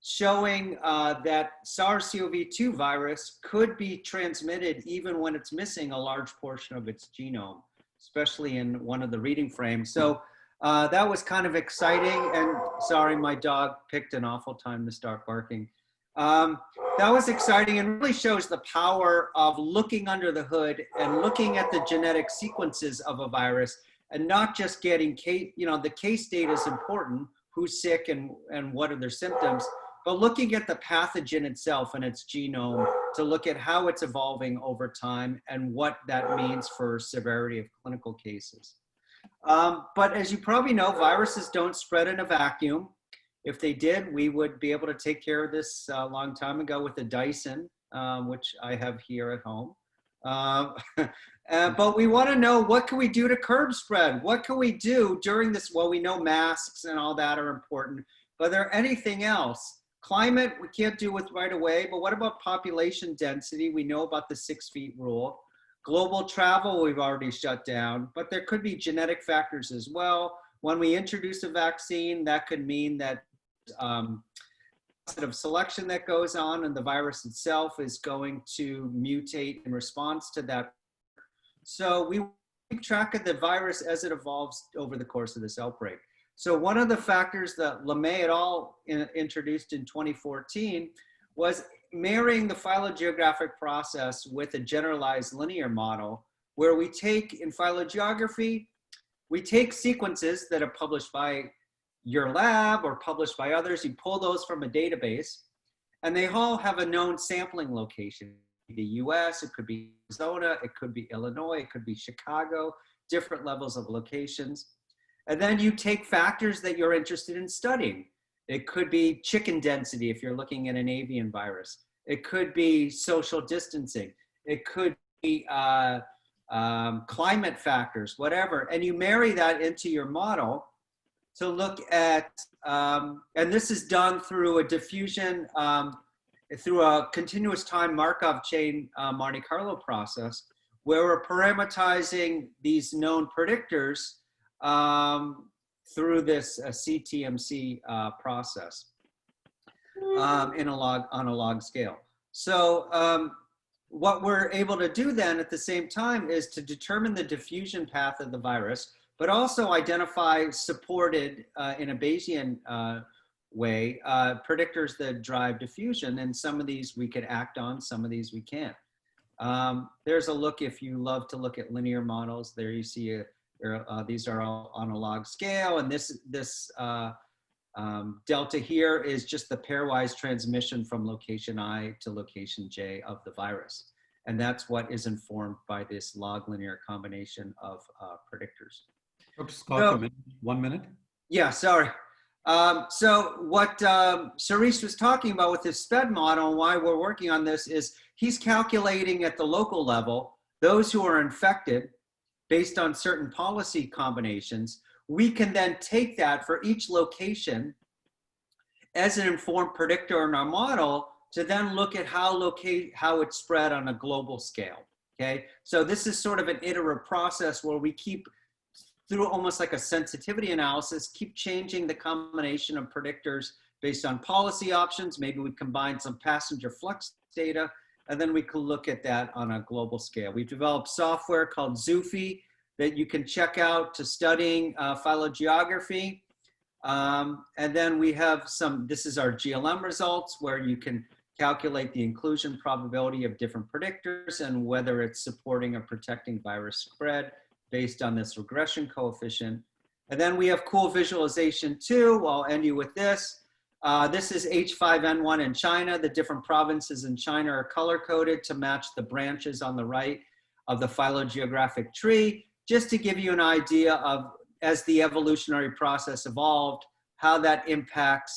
showing that SARS-CoV-2 virus could be transmitted even when it's missing a large portion of its genome, especially in one of the reading frames. So that was kind of exciting. And sorry, my dog picked an awful time to start barking. That was exciting and really shows the power of looking under the hood and looking at the genetic sequences of a virus and not just getting case, the case data is important, who's sick and what are their symptoms, but looking at the pathogen itself and its genome to look at how it's evolving over time and what that means for severity of clinical cases. But as you probably know, viruses don't spread in a vacuum. If they did, we would be able to take care of this a long time ago with a Dyson, which I have here at home. But we want to know, what can we do to curb spread? What can we do during this? Well, we know masks and all that are important, but is there anything else? Climate, we can't do with right away, but what about population density? We know about the 6 feet rule. Global travel, we've already shut down, but there could be genetic factors as well. When we introduce a vaccine, that could mean that of selection that goes on and the virus itself is going to mutate in response to that. So we keep track of the virus as it evolves over the course of this outbreak. So one of the factors that Namilae et al. Introduced in 2014 was marrying the phylogeographic process with a generalized linear model, where we take, in phylogeography, we take sequences that are published by your lab or published by others, you pull those from a database, and they all have a known sampling location. The US, it could be Arizona, it could be Illinois, it could be Chicago, different levels of locations. And then you take factors that you're interested in studying. It could be chicken density if you're looking at an avian virus. It could be social distancing. It could be climate factors, whatever. And you marry that into your model to look at, and this is done through a diffusion, through a continuous time Markov chain Monte Carlo process, where we're parameterizing these known predictors through this CTMC process on a log scale. So what we're able to do then at the same time is to determine the diffusion path of the virus, but also identify supported in a Bayesian way, predictors that drive diffusion. And some of these we could act on, some of these we can't. There's a look, if you love to look at linear models, there you see, these are all on a log scale. And this delta here is just the pairwise transmission from location I to location J of the virus. And that's what is informed by this log linear combination of predictors. Dr. Scott, 1 minute. Yeah, sorry. So what Sirish was talking about with his SPED model and why we're working on this is he's calculating at the local level those who are infected based on certain policy combinations. We can then take that for each location as an informed predictor in our model to then look at how it's spread on a global scale, okay? So this is sort of an iterative process where we keep, through almost like a sensitivity analysis, keep changing the combination of predictors based on policy options. Maybe we combine some passenger flux data, and then we can look at that on a global scale. We've developed software called Zoofi that you can check out to studying phylogeography. And then we have this is our GLM results where you can calculate the inclusion probability of different predictors and whether it's supporting or protecting virus spread based on this regression coefficient. And then we have cool visualization too. I'll end you with this. This is H5N1 in China. The different provinces in China are color-coded to match the branches on the right of the phylogeographic tree, just to give you an idea of, as the evolutionary process evolved, how that impacted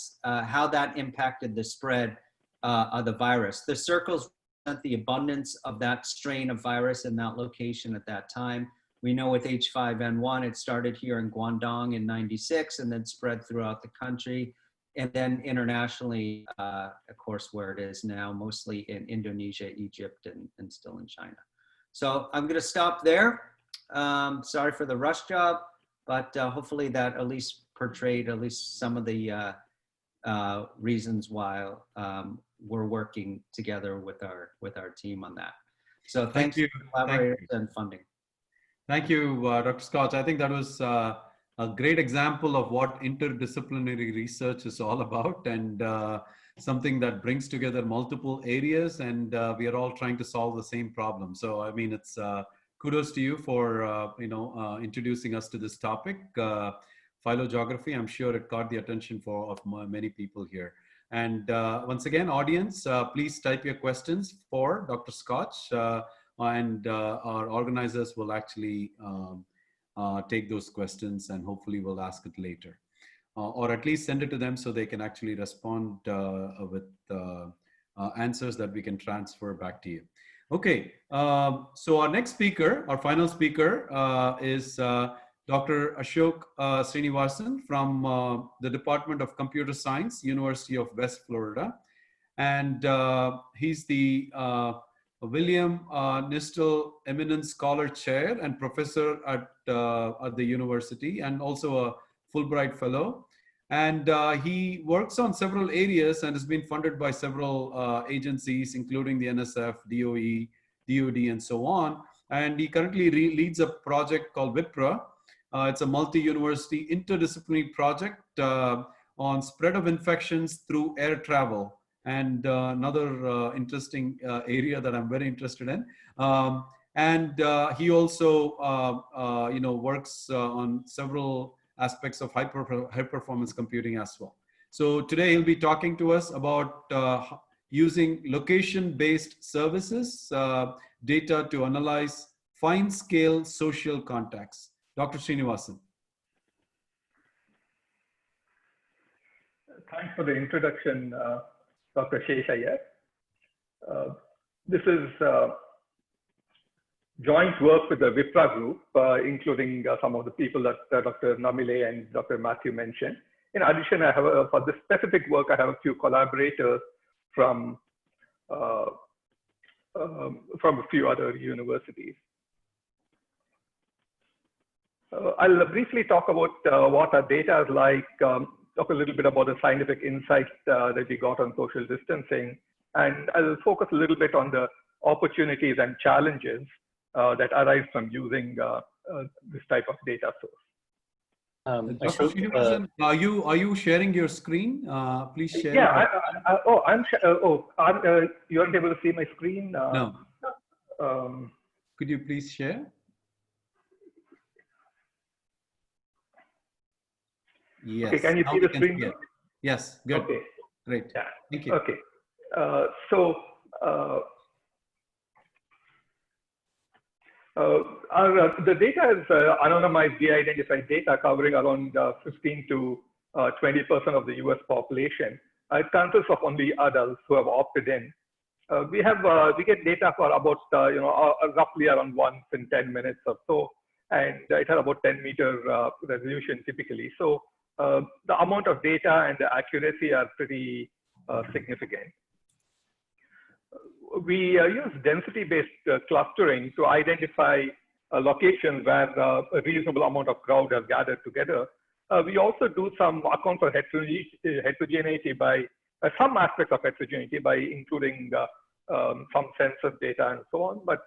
the spread of the virus. The circles represent the abundance of that strain of virus in that location at that time. We know with H5N1, it started here in Guangdong in '96 and then spread throughout the country. And then internationally, of course, where it is now, mostly in Indonesia, Egypt, and still in China. So I'm gonna stop there. Sorry for the rush job, but hopefully that at least portrayed at least some of the reasons why we're working together with our team on that. So thanks to collaborators and funding. Thank you, Dr. Scott. I think that was a great example of what interdisciplinary research is all about, and something that brings together multiple areas, and we are all trying to solve the same problem. So, I mean, it's kudos to you for introducing us to this topic, phylogeography. I'm sure it caught the attention of many people here. And once again, audience, please type your questions for Dr. Scotch, and our organizers will actually take those questions, and hopefully we'll ask it later, or at least send it to them so they can actually respond with answers that we can transfer back to you. Okay, so our next speaker, our final speaker, is Dr. Ashok Srinivasan from the Department of Computer Science, University of West Florida. And he's the William Nistel Eminent Scholar Chair and Professor at the university, and also a Fulbright Fellow. And he works on several areas and has been funded by several agencies, including the NSF, DOE, DOD, and so on. And he currently leads a project called WIPRA. It's a multi-university interdisciplinary project on spread of infections through air travel, and another interesting area that I'm very interested in. And he also works on several aspects of high performance computing as well. So today he'll be talking to us about using location-based services data to analyze fine-scale social contacts. Dr. Srinivasan. Thanks for the introduction, Dr. Sheshayya. This is joint work with the WIPRA group, including some of the people that Dr. Namilae and Dr. Matthew mentioned. In addition, I have for this specific work, I have a few collaborators from a few other universities. I'll briefly talk about what our data is like, talk a little bit about the scientific insights that we got on social distancing, and I'll focus a little bit on the opportunities and challenges that arise from using this type of data source. Dr. Srinivasan, are you sharing your screen? Please share. Yeah. You aren't able to see my screen? No. Could you please share? Yes. Okay. Can you see the screen? See yes. Good. Okay. Great. Yeah. Thank you. Okay. The data is anonymized, de-identified data covering around 15 to 20% of the US population. It consists of only adults who have opted in. We get data for about roughly around once in 10 minutes or so, and it has about 10-meter resolution typically. So the amount of data and the accuracy are pretty significant. We use density-based clustering to identify locations where a reasonable amount of crowd has gathered together. We also do some account for heterogeneity by some aspects of heterogeneity by including some census data and so on, but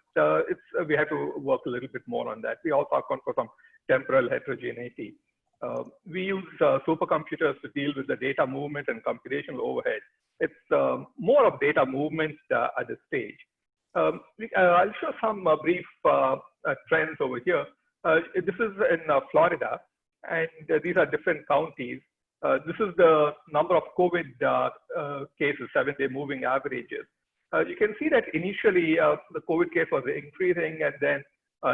we have to work a little bit more on that. We also account for some temporal heterogeneity. We use supercomputers to deal with the data movement and computational overhead. It's more of data movement at this stage. I'll show some brief trends over here. This is in Florida, and these are different counties. This is the number of COVID cases, 7-day moving averages. You can see that initially the COVID case was increasing, and then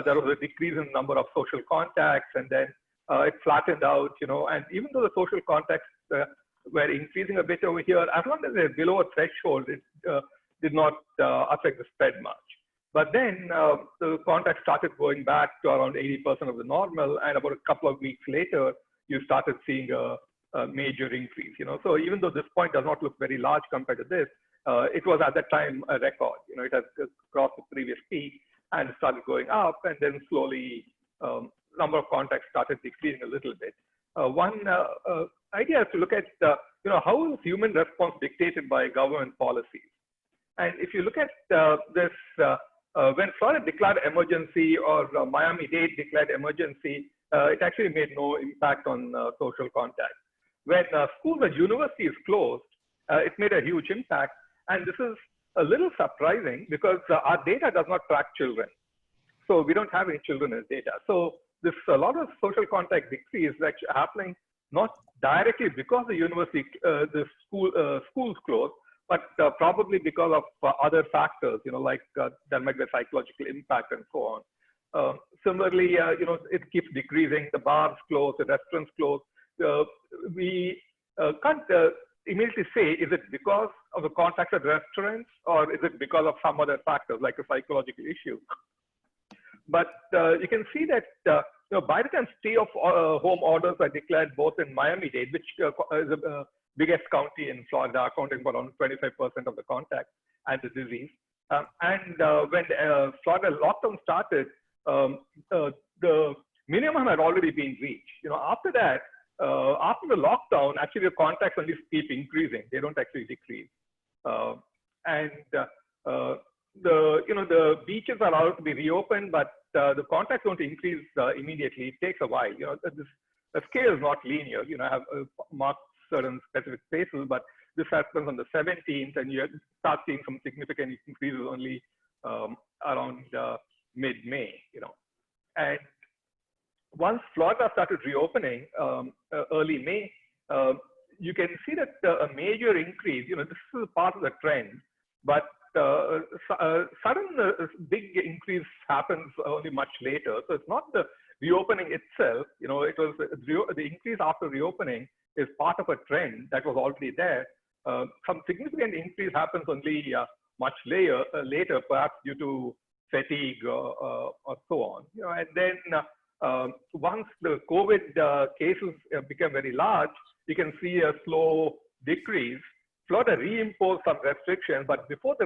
there was a decrease in number of social contacts, and then it flattened out, and even though the social contacts were increasing a bit over here, as long as they're below a threshold, it did not affect the spread much. But then the contacts started going back to around 80% of the normal, and about a couple of weeks later, you started seeing a major increase. So even though this point does not look very large compared to this, it was at that time a record. It has crossed the previous peak and started going up, and then slowly number of contacts started decreasing a little bit. One idea is to look at how is human response dictated by government policies. And if you look at this, when Florida declared emergency or Miami-Dade declared emergency, it actually made no impact on social contact. When schools and universities closed, it made a huge impact. And this is a little surprising because our data does not track children. So we don't have any children as data. So this a lot of social contact decrease is actually happening not directly because the university, the schools closed, but probably because of other factors, like there might be a psychological impact and so on. Similarly, it keeps decreasing. The bars close, the restaurants close. We can't immediately say, is it because of the contacts at restaurants, or is it because of some other factors like a psychological issue? But you can see that by the time stay-of-home orders are declared both in Miami-Dade, which is the biggest county in Florida, accounting for around 25% of the contacts and the disease. And when Florida lockdown started, the minimum had already been reached. After that, after the lockdown, actually the contacts only keep increasing; they don't actually decrease. The beaches are allowed to be reopened, but the contacts don't increase immediately. It takes a while. The scale is not linear. I have marked certain specific spaces, but this happens on the 17th, and you start seeing some significant increases only around mid-May. And once Florida started reopening early May, you can see that a major increase. This is part of the trend, but sudden big increase happens only much later. So it's not the reopening itself. It was the increase after reopening is part of a trend that was already there. Some significant increase happens only much later, perhaps due to fatigue or so on. And then once the COVID cases become very large, you can see a slow decrease. Florida reimposed some restrictions, but before the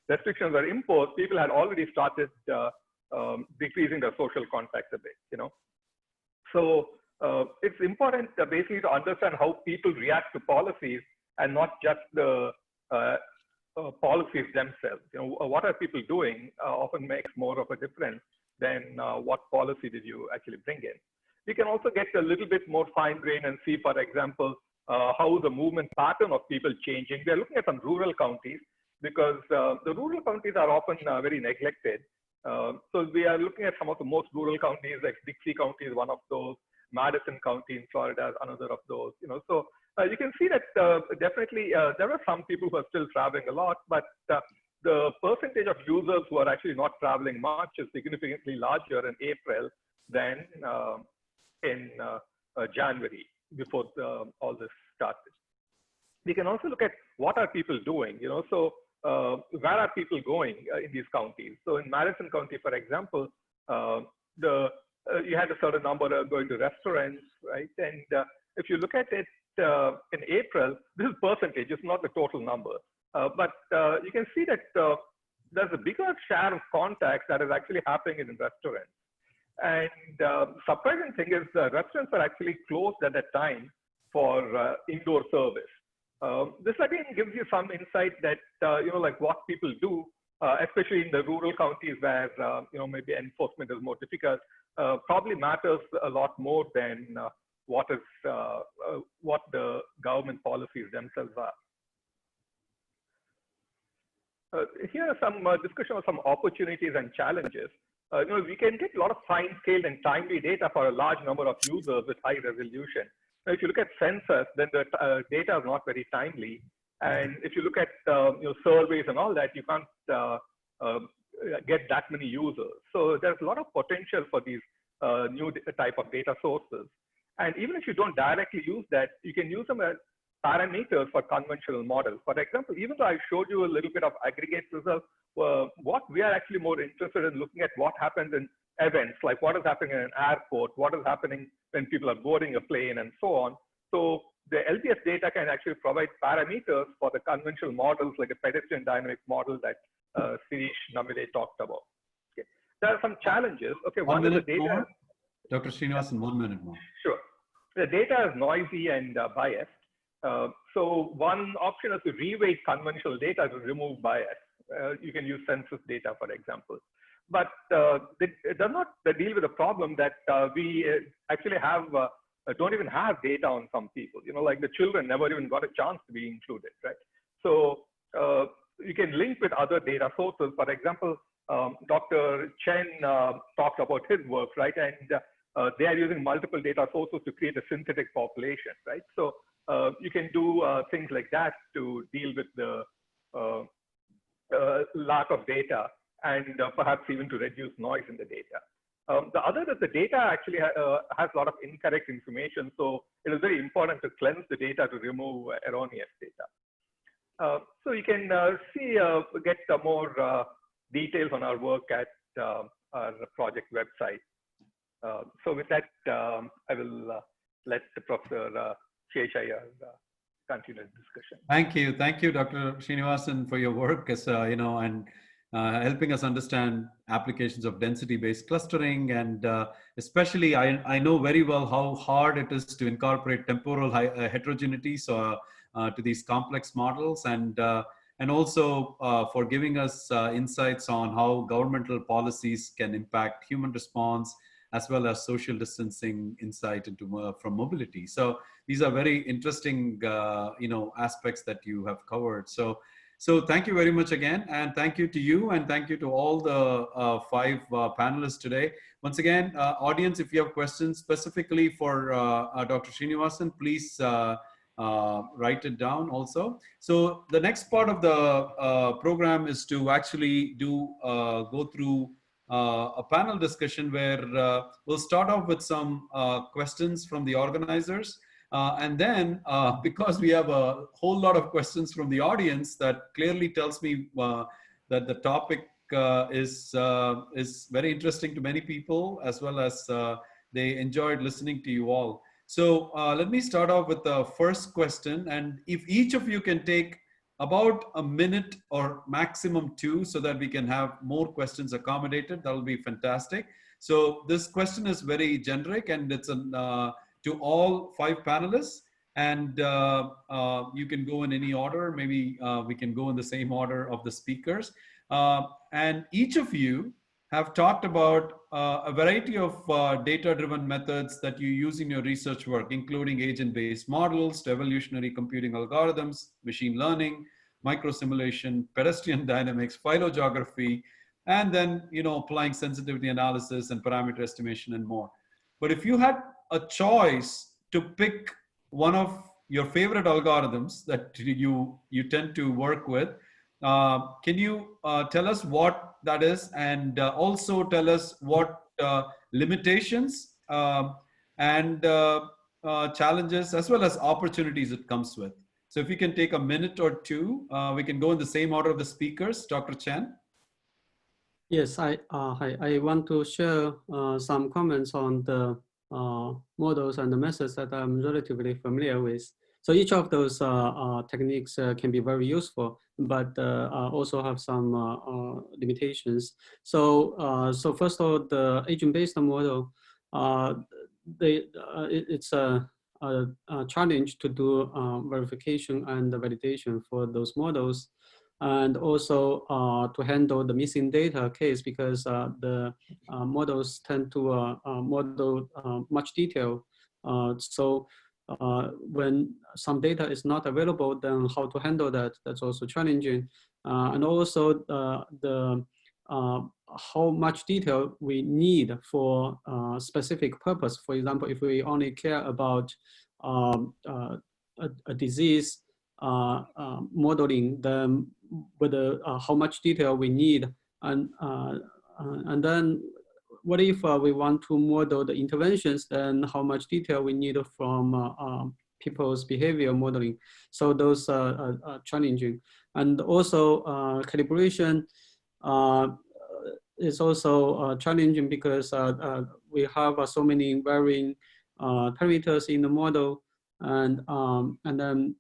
restrictions were imposed, people had already started decreasing their social contacts a bit. So it's important basically to understand how people react to policies and not just the policies themselves. What are people doing often makes more of a difference than what policy did you actually bring in. We can also get a little bit more fine-grained and see, for example, how the movement pattern of people changing. We are looking at some rural counties because the rural counties are often very neglected. So we are looking at some of the most rural counties, like Dixie County is one of those, Madison County in Florida is another of those. So you can see that definitely there are some people who are still traveling a lot, but the percentage of users who are actually not traveling much is significantly larger in April than in January, before all this started. We can also look at what are people doing, so where are people going in these counties? So in Madison County, for example, you had a certain number going to restaurants, right? And if you look at it in April, this is percentage, it's not the total number. But you can see that there's a bigger share of contacts that is actually happening in restaurants. And surprising thing is restaurants are actually closed at that time for indoor service. This again gives you some insight that, like what people do, especially in the rural counties where, maybe enforcement is more difficult, probably matters a lot more than what the government policies themselves are. Here are some discussion of some opportunities and challenges. We can get a lot of fine-scaled and timely data for a large number of users with high resolution. Now, if you look at census, then the data is not very timely. And if you look at surveys and all that, you can't get that many users. So there's a lot of potential for these new type of data sources. And even if you don't directly use that, you can use them as parameters for conventional models. For example, even though I showed you a little bit of aggregate results, what we are actually more interested in looking at what happens in events, like what is happening in an airport, what is happening when people are boarding a plane and so on. So the LBS data can actually provide parameters for the conventional models like a pedestrian dynamic model that Sirish Namilae talked about. Okay. There are some challenges. Okay, one is the data. More. Dr. Srinivasan, 1 minute more. Sure. The data is noisy and biased. So one option is to reweight conventional data to remove bias. You can use census data, for example. But it does not deal with the problem that we actually have, don't even have data on some people. Like the children never even got a chance to be included, right? So you can link with other data sources. For example, Dr. Chen talked about his work, right? And they are using multiple data sources to create a synthetic population, right? So you can do things like that to deal with the lack of data and perhaps even to reduce noise in the data. The other is the data actually has a lot of incorrect information. So it is very important to cleanse the data to remove erroneous data. So you can get more details on our work at our project website. So with that, I will let the Professor Satyajayant continue the discussion. Thank you, Dr. Srinivasan, for your work as and helping us understand applications of density-based clustering, and especially I know very well how hard it is to incorporate temporal heterogeneity to these complex models, and also for giving us insights on how governmental policies can impact human response as well as social distancing insight into from mobility. So these are very interesting aspects that you have covered. So thank you very much again, and thank you to you, and thank you to all the 5 panelists today. Once again, audience, if you have questions specifically for Dr. Srinivasan, please write it down also. So the next part of the program is to actually go through a panel discussion where we'll start off with some questions from the organizers. And then, because we have a whole lot of questions from the audience, that clearly tells me that the topic is very interesting to many people, as well as they enjoyed listening to you all. So let me start off with the first question. And if each of you can take about a minute or maximum 2 so that we can have more questions accommodated, that will be fantastic. So this question is very generic, and it's to all 5 panelists. and you can go in any order. Maybe we can go in the same order of the speakers. And each of you have talked about a variety of data-driven methods that you use in your research work, including agent-based models, to evolutionary computing algorithms, machine learning, microsimulation, pedestrian dynamics, phylogeography, and then applying sensitivity analysis and parameter estimation and more. But if you had a choice to pick one of your favorite algorithms that you tend to work with, can you tell us what that is, and also tell us what limitations and challenges as well as opportunities it comes with? So if you can take a minute or two, we can go in the same order of the speakers. Dr. Chen. Yes, I want to share some comments on the models and the methods that I'm relatively familiar with. So each of those techniques can be very useful, but also have some limitations. So, so first of all, the agent-based model, it's a challenge to do verification and validation for those models, and also to handle the missing data case, because the models tend to model much detail. So when some data is not available, then how to handle that, that's also challenging. And also how much detail we need for specific purpose. For example, if we only care about a disease modeling, then whether how much detail we need, and then what if we want to model the interventions, then how much detail we need from people's behavior modeling. So those are challenging. And also calibration is also challenging, because we have so many varying parameters in the model, and then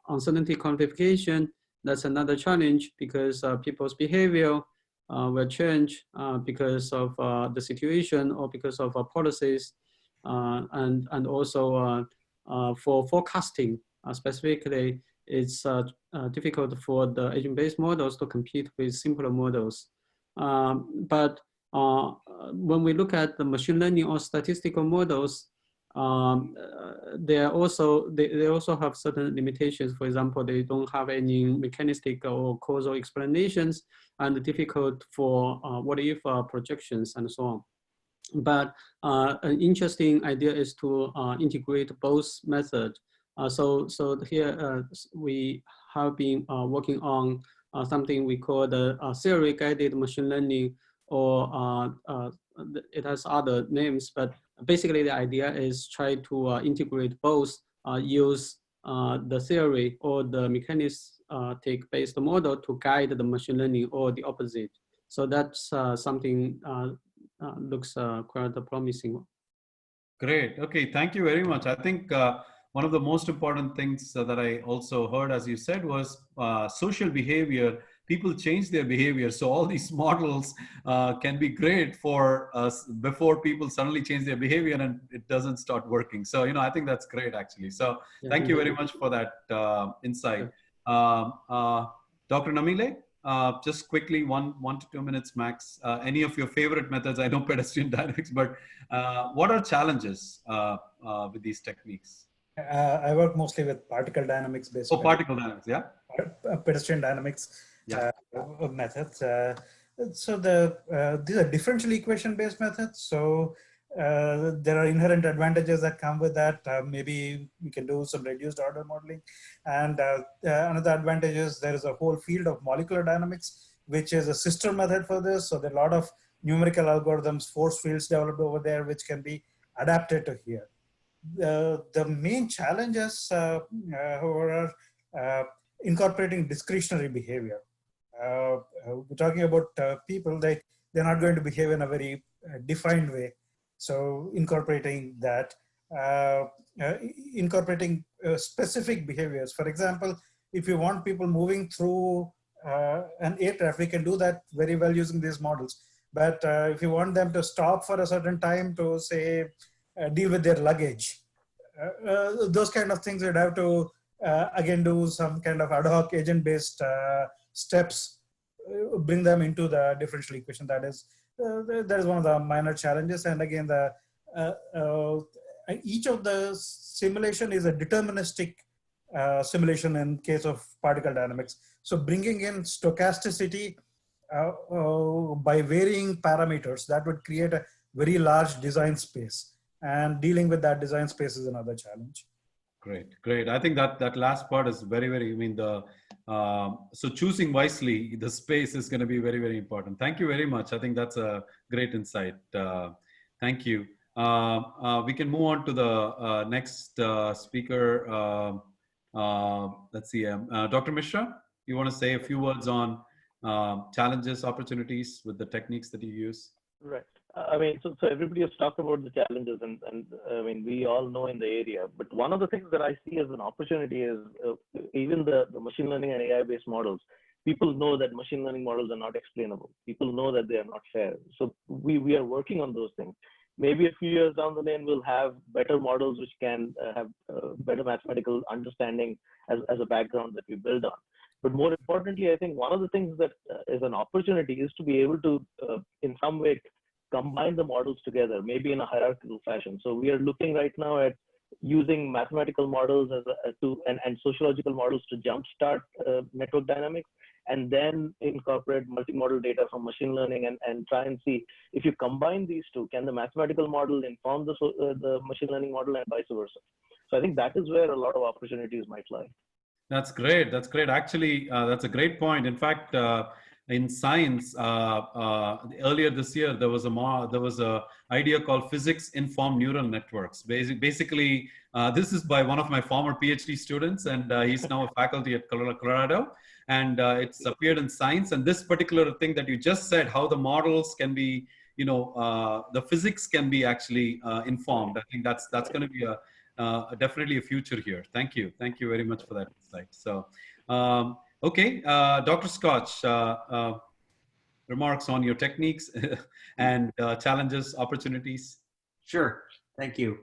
uncertainty quantification, that's another challenge, because people's behavior will change because of the situation or because of policies, and also for forecasting specifically, it's difficult for the agent-based models to compete with simpler models. But when we look at the machine learning or statistical models, they also have certain limitations. For example, they don't have any mechanistic or causal explanations, and difficult for what if projections and so on. But an interesting idea is to integrate both methods. So here we have been working on something we call the theory-guided machine learning, or it has other names, but basically the idea is try to integrate both, use the theory or the mechanistic-based model to guide the machine learning, or the opposite. So that's something looks quite promising. Great. Okay, thank you very much. I think one of the most important things that I also heard, as you said, was social behavior. People change their behavior. So all these models can be great for us before people suddenly change their behavior and it doesn't start working. So, I think that's great, actually. So thank you very much for that insight. Dr. Namilae, just quickly, one to 2 minutes max. Any of your favorite methods? I know pedestrian dynamics, but what are challenges with these techniques? I work mostly with particle dynamics based. Oh, particle dynamics, yeah. Pedestrian dynamics methods. So these are differential equation based methods. So there are inherent advantages that come with that. Maybe we can do some reduced order modeling. And another advantage is there is a whole field of molecular dynamics, which is a sister method for this. So there are a lot of numerical algorithms, force fields developed over there, which can be adapted to here. The main challenges, however, are incorporating discretionary behavior. We're talking about people that they're not going to behave in a very defined way. So incorporating that, incorporating specific behaviors. For example, if you want people moving through an air traffic, we can do that very well using these models. But if you want them to stop for a certain time to say, deal with their luggage, those kind of things we'd have to again do some kind of ad hoc agent-based steps, bring them into the differential equation. That is one of the minor challenges. And again, each of the simulation is a deterministic simulation in case of particle dynamics. So bringing in stochasticity by varying parameters, that would create a very large design space. And dealing with that design space is another challenge. Great. I think that last part is very, I mean, so choosing wisely the space is going to be very, very important. Thank you very much. I think that's a great insight. Thank you. We can move on to the next speaker. Let's see, Dr. Misra, you want to say a few words on challenges, opportunities with the techniques that you use? Right. I mean, so everybody has talked about the challenges, and I mean, we all know in the area. But one of the things that I see as an opportunity is even the machine learning and AI-based models. People know that machine learning models are not explainable. People know that they are not fair. So we are working on those things. Maybe a few years down the lane, we'll have better models which can have better mathematical understanding as a background that we build on. But more importantly, I think one of the things that is an opportunity is to be able to, in some way, combine the models together, maybe in a hierarchical fashion. So we are looking right now at using mathematical models and sociological models to jumpstart network dynamics, and then incorporate multimodal data from machine learning and try and see if you combine these two, can the mathematical model inform the machine learning model and vice versa. So I think that is where a lot of opportunities might lie. That's great. Actually, that's a great point. In fact, in science, earlier this year, there was a idea called physics-informed neural networks. Basically, this is by one of my former PhD students, and he's now a faculty at Colorado. And it's appeared in Science. And this particular thing that you just said, how the models can be, the physics can be actually informed. I think that's going to be definitely a future here. Thank you very much for that insight. So. Okay, Dr. Scotch, remarks on your techniques and challenges, opportunities. Sure, thank you.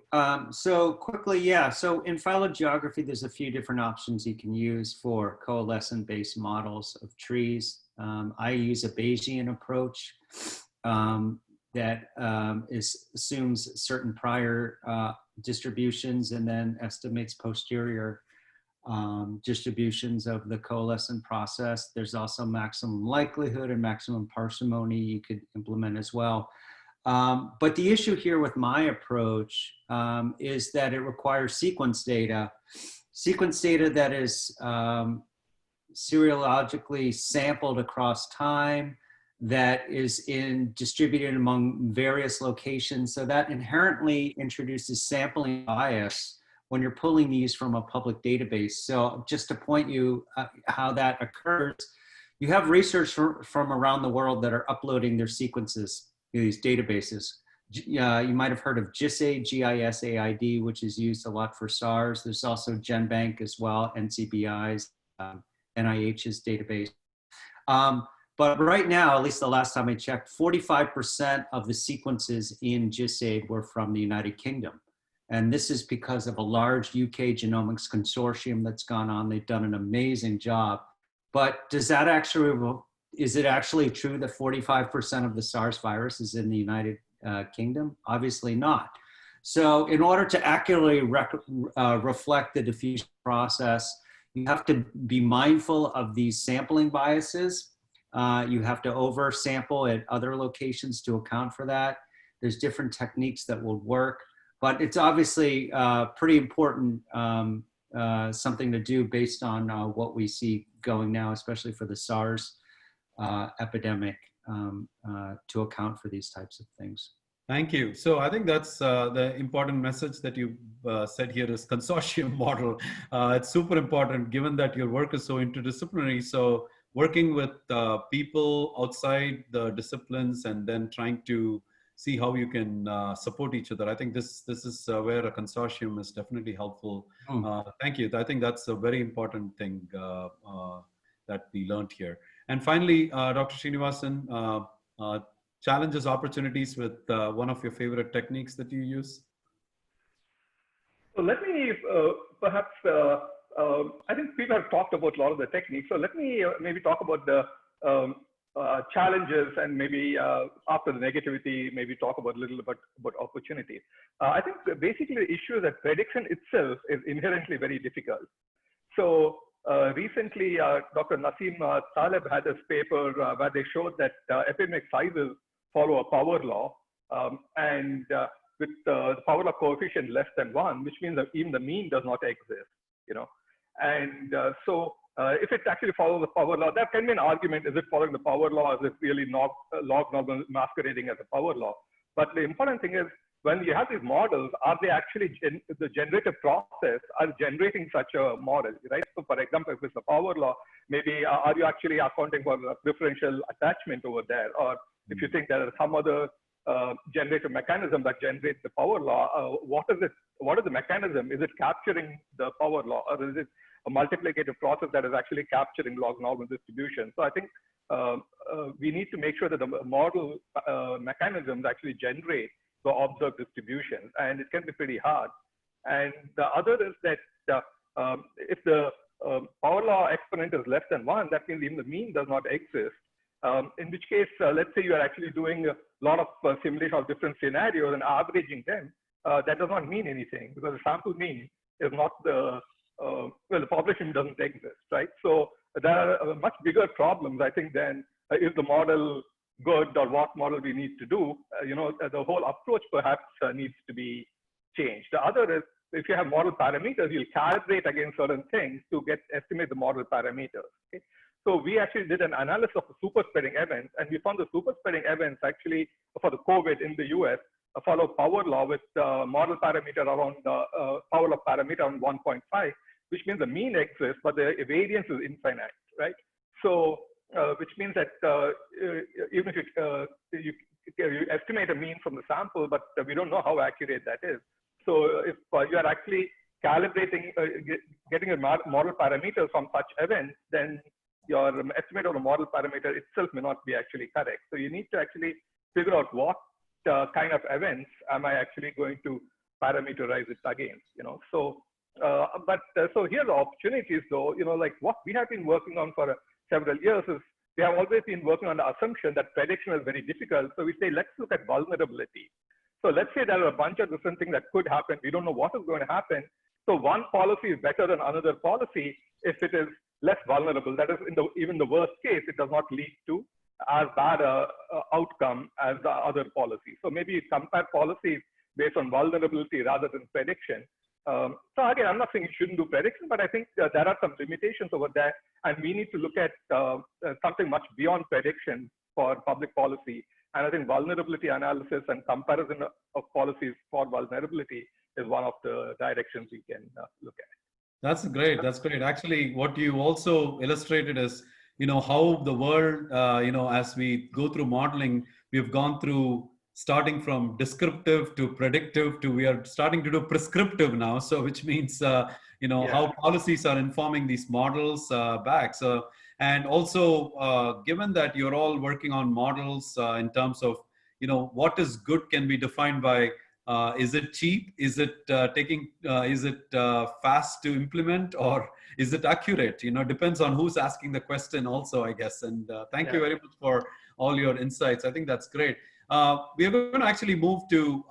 So quickly, so in phylogeography, there's a few different options you can use for coalescent-based models of trees. I use a Bayesian approach that assumes certain prior distributions and then estimates posterior distributions of the coalescent process. There's also maximum likelihood and maximum parsimony you could implement as well. But the issue here with my approach is that it requires sequence data that is seriologically sampled across time, that is distributed among various locations. So that inherently introduces sampling bias when you're pulling these from a public database. So just to point you how that occurs, you have research from around the world that are uploading their sequences to these databases. You might have heard of GISAID, GISAID, which is used a lot for SARS. There's also GenBank as well, NCBI's, NIH's database. But right now, at least the last time I checked, 45% of the sequences in GISAID were from the United Kingdom. And this is because of a large UK genomics consortium that's gone on. They've done an amazing job. But is it actually true that 45% of the SARS virus is in the United Kingdom? Obviously not. So in order to accurately reflect the diffusion process, you have to be mindful of these sampling biases. You have to oversample at other locations to account for that. There's different techniques that will work. But it's obviously pretty important something to do based on what we see going now, especially for the SARS epidemic, to account for these types of things. Thank you. So I think that's the important message that you said here is consortium model. It's super important given that your work is so interdisciplinary. So working with people outside the disciplines and then trying to see how you can support each other. I think this is where a consortium is definitely helpful. Thank you. I think that's a very important thing that we learned here. And finally, Dr. Srinivasan, challenges, opportunities with one of your favorite techniques that you use? So let me perhaps, I think people have talked about a lot of the techniques. So let me maybe talk about the challenges, and maybe after the negativity, maybe talk about a little bit about opportunity. I think basically the issue is that prediction itself is inherently very difficult. So recently, Dr. Nassim Taleb had this paper where they showed that epidemic sizes follow a power law, and with the power law coefficient less than 1, which means that even the mean does not exist, you know. And so if it actually follows the power law, that can be an argument. Is it following the power law? Is it really log normal masquerading as a power law? But the important thing is, when you have these models, are they actually, the generative process are generating such a model, right? So for example, if it's a power law, maybe are you actually accounting for a differential attachment over there? Or if you think there are some other generative mechanism that generates the power law, what is it? What is the mechanism? Is it capturing the power law, or is it a multiplicative process that is actually capturing log normal distribution? So I think we need to make sure that the model mechanisms actually generate the observed distribution, and it can be pretty hard. And the other is that if the power law exponent is less than 1, that means even the mean does not exist. In which case, let's say you are actually doing a lot of simulation of different scenarios and averaging them, that does not mean anything, because the sample mean is not the, well, the population doesn't exist, right? So there are much bigger problems, I think, than is the model good or what model we need to do. You know, the whole approach perhaps needs to be changed. The other is, if you have model parameters, you'll calibrate against certain things to estimate the model parameters. Okay? So we actually did an analysis of the super spreading events, and we found the super spreading events actually for the COVID in the US follow power law with model parameter around power law parameter on 1.5, which means the mean exists, but the variance is infinite, right? So which means that even if you estimate a mean from the sample, but we don't know how accurate that is. So if you are actually calibrating, getting a model parameters from such events, then your estimate of the model parameter itself may not be actually correct. So you need to actually figure out what kind of events am I actually going to parameterize it against, you know. So, so here are the opportunities though, you know, like what we have been working on for several years is we have always been working on the assumption that prediction is very difficult. So we say, let's look at vulnerability. So let's say there are a bunch of different things that could happen. We don't know what is going to happen. So one policy is better than another policy if it is less vulnerable. That is, in even the worst case, it does not lead to as bad a outcome as the other policy. So maybe you compare policies based on vulnerability rather than prediction. So again, I'm not saying you shouldn't do prediction, but I think there are some limitations over there, and we need to look at something much beyond prediction for public policy. And I think vulnerability analysis and comparison of policies for vulnerability is one of the directions we can look at. That's great. That's great. Actually, what you also illustrated is, you know, how the world, you know, as we go through modeling, we've gone through starting from descriptive to predictive to we are starting to do prescriptive now. So which means, you know, how policies are informing these models back. So, and also given that you're all working on models in terms of, you know, what is good can be defined by is it cheap? Is it is it fast to implement, or is it accurate? You know, depends on who's asking the question also, I guess. And thank you very much for all your insights. I think that's great. We are going to actually move to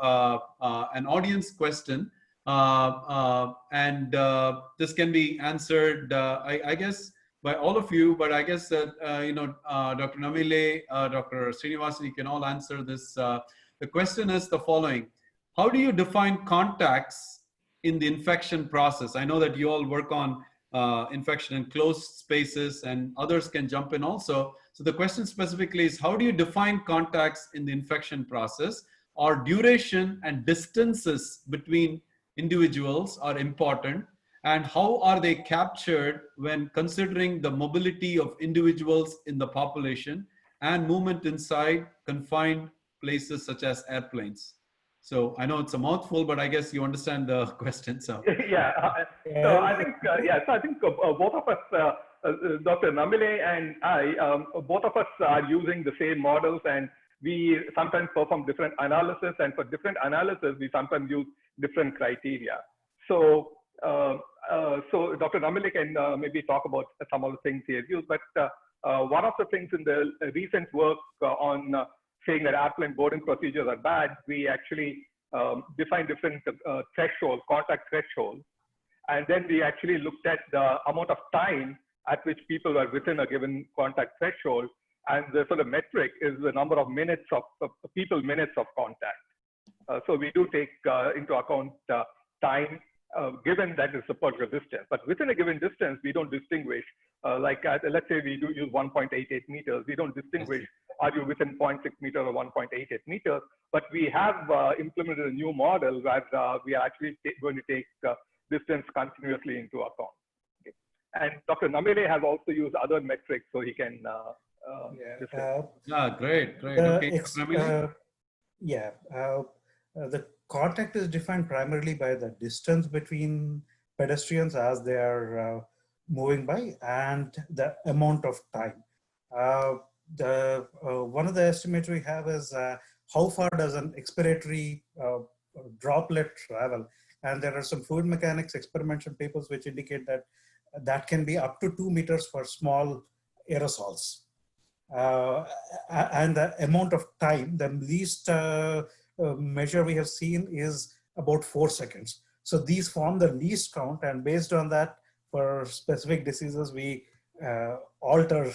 an audience question. And this can be answered, I guess, by all of you, but I guess that, you know, Dr. Namilae, Dr. Srinivasan, you can all answer this. The question is the following. How do you define contacts in the infection process? I know that you all work on infection in closed spaces, and others can jump in also. So the question specifically is, how do you define contacts in the infection process? Or duration and distances between individuals are important, and how are they captured when considering the mobility of individuals in the population and movement inside confined places such as airplanes? So I know it's a mouthful, but I guess you understand the question. So yeah, so I think so I think both of us, Dr. Namilae and I, both of us are using the same models, and we sometimes perform different analysis, and for different analysis we sometimes use different criteria. So Dr. Namilae can maybe talk about some of the things he has used, but one of the things in the recent work on saying that airplane boarding procedures are bad, we actually define different thresholds, contact thresholds. And then we actually looked at the amount of time at which people were within a given contact threshold. And the sort of metric is the number of minutes of people minutes of contact. So we do take into account time given that it's a particular distance. But within a given distance, we don't distinguish. Let's say we do use 1.88 meters. We don't distinguish, are you within 0.6 meters or 1.88 meters? But we have implemented a new model where we are actually going to take distance continuously into account. Okay. And Dr. Namilae has also used other metrics, so he can. Great. Okay. The contact is defined primarily by the distance between pedestrians as they are moving by and the amount of time. One of the estimates we have is how far does an expiratory droplet travel? And there are some fluid mechanics experimental papers which indicate that that can be up to 2 meters for small aerosols. And the amount of time, the least measure we have seen is about 4 seconds. So these form the least count, and based on that, for specific diseases, we alter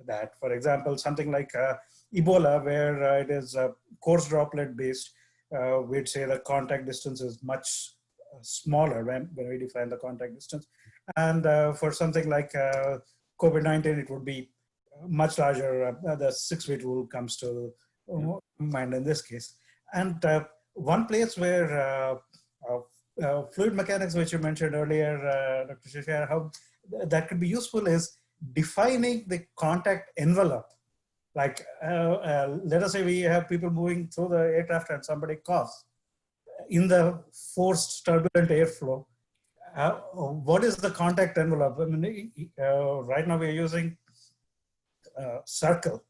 that. For example, something like Ebola, where it is coarse droplet based, we'd say the contact distance is much smaller when we define the contact distance. And for something like COVID-19, it would be much larger. The 6 feet rule comes to mind in this case. And one place where fluid mechanics, which you mentioned earlier, Dr. Shishar, how that could be useful is defining the contact envelope. Like, let us say we have people moving through the aircraft and somebody coughs. In the forced turbulent airflow, what is the contact envelope? I mean, right now we're using circle,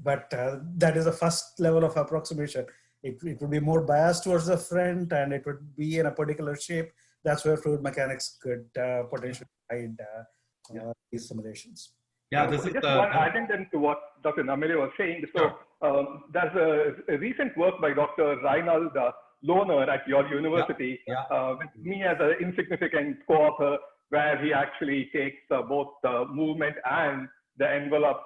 but that is the first level of approximation. It would be more biased towards the front, and it would be in a particular shape. That's where fluid mechanics could potentially guide these simulations. Yeah, this is one addendum to what Dr. Namilae was saying. So there's a recent work by Dr. Reinald Lohner at your university with me as an insignificant co-author, where he actually takes both the movement and the envelope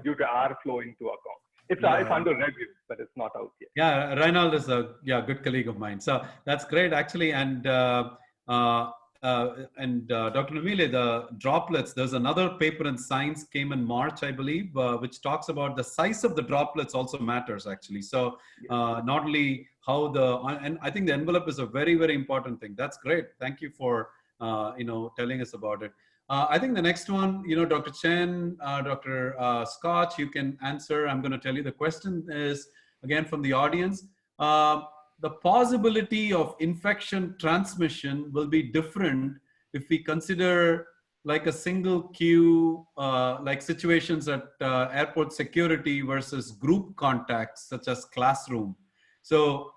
due to airflow into account. It's under review, but it's not out yet. Yeah, Reinald is a good colleague of mine. So that's great, actually. And Dr. Namilae, the droplets, there's another paper in Science came in March, I believe, which talks about the size of the droplets also matters, actually. So not only how and I think the envelope is a very, very important thing. That's great. Thank you for, telling us about it. I think the next one, Dr. Chen, Dr. Scotch, you can answer. I'm going to tell you the question is, again, from the audience. The possibility of infection transmission will be different if we consider like a single queue, like situations at airport security versus group contacts, such as classroom. So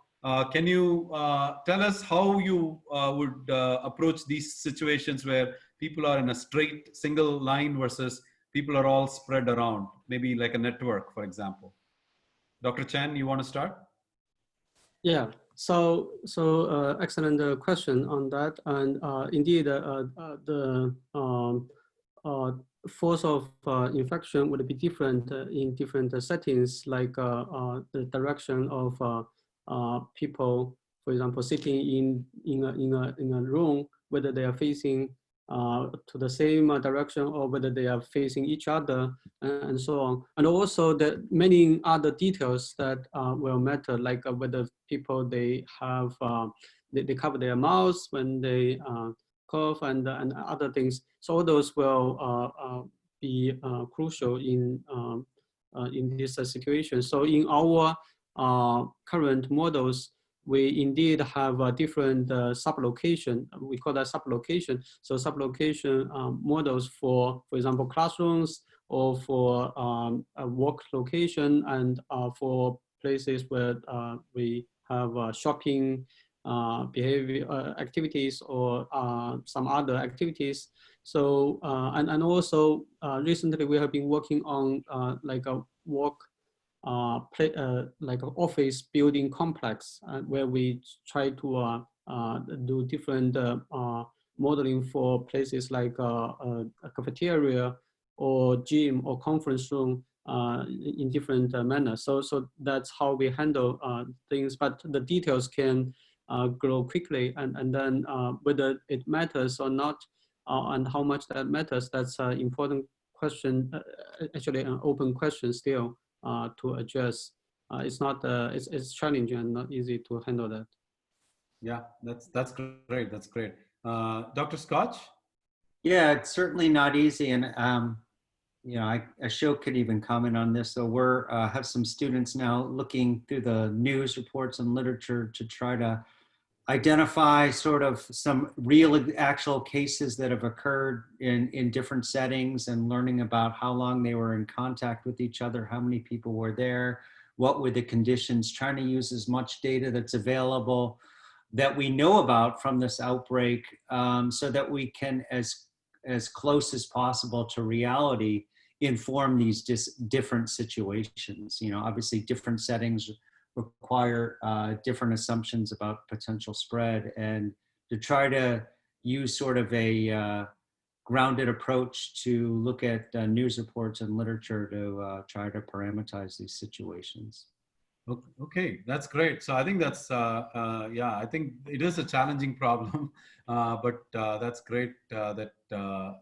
can you tell us how you would approach these situations where people are in a straight single line versus people are all spread around, maybe like a network, for example? Dr. Chen, you want to start? Yeah, so excellent question on that. And indeed, the force of infection would be different in different settings, like the direction of people, for example, sitting in a room, whether they are facing to the same direction or whether they are facing each other, and so on. And also the many other details that will matter, like whether people, they have, they cover their mouths when they cough and other things. So all those will be crucial in this situation. So in our current models, we indeed have a different sublocation. We call that sublocation. So sublocation models for example, classrooms, or for a work location, and for places where we have shopping behavior activities or some other activities. So and also recently we have been working on like a work like an office building complex where we try to do different modeling for places like a cafeteria or gym or conference room in different manners. So that's how we handle things, but the details can grow quickly, and then whether it matters or not and how much that matters, that's an important question, actually an open question still to address. It's not, it's challenging and not easy to handle that. Yeah, that's great. That's great. Dr. Scotch? Yeah, it's certainly not easy. And, you know, Ashok could even comment on this. So we're have some students now looking through the news reports and literature to try to identify sort of some real actual cases that have occurred in different settings and learning about how long they were in contact with each other, how many people were there, what were the conditions, trying to use as much data that's available that we know about from this outbreak so that we can, as close as possible to reality, inform these different situations. You know, obviously different settings require different assumptions about potential spread, and to try to use sort of a grounded approach to look at news reports and literature to try to parameterize these situations. Okay, that's great. So I think that's, yeah, I think it is a challenging problem, but that's great that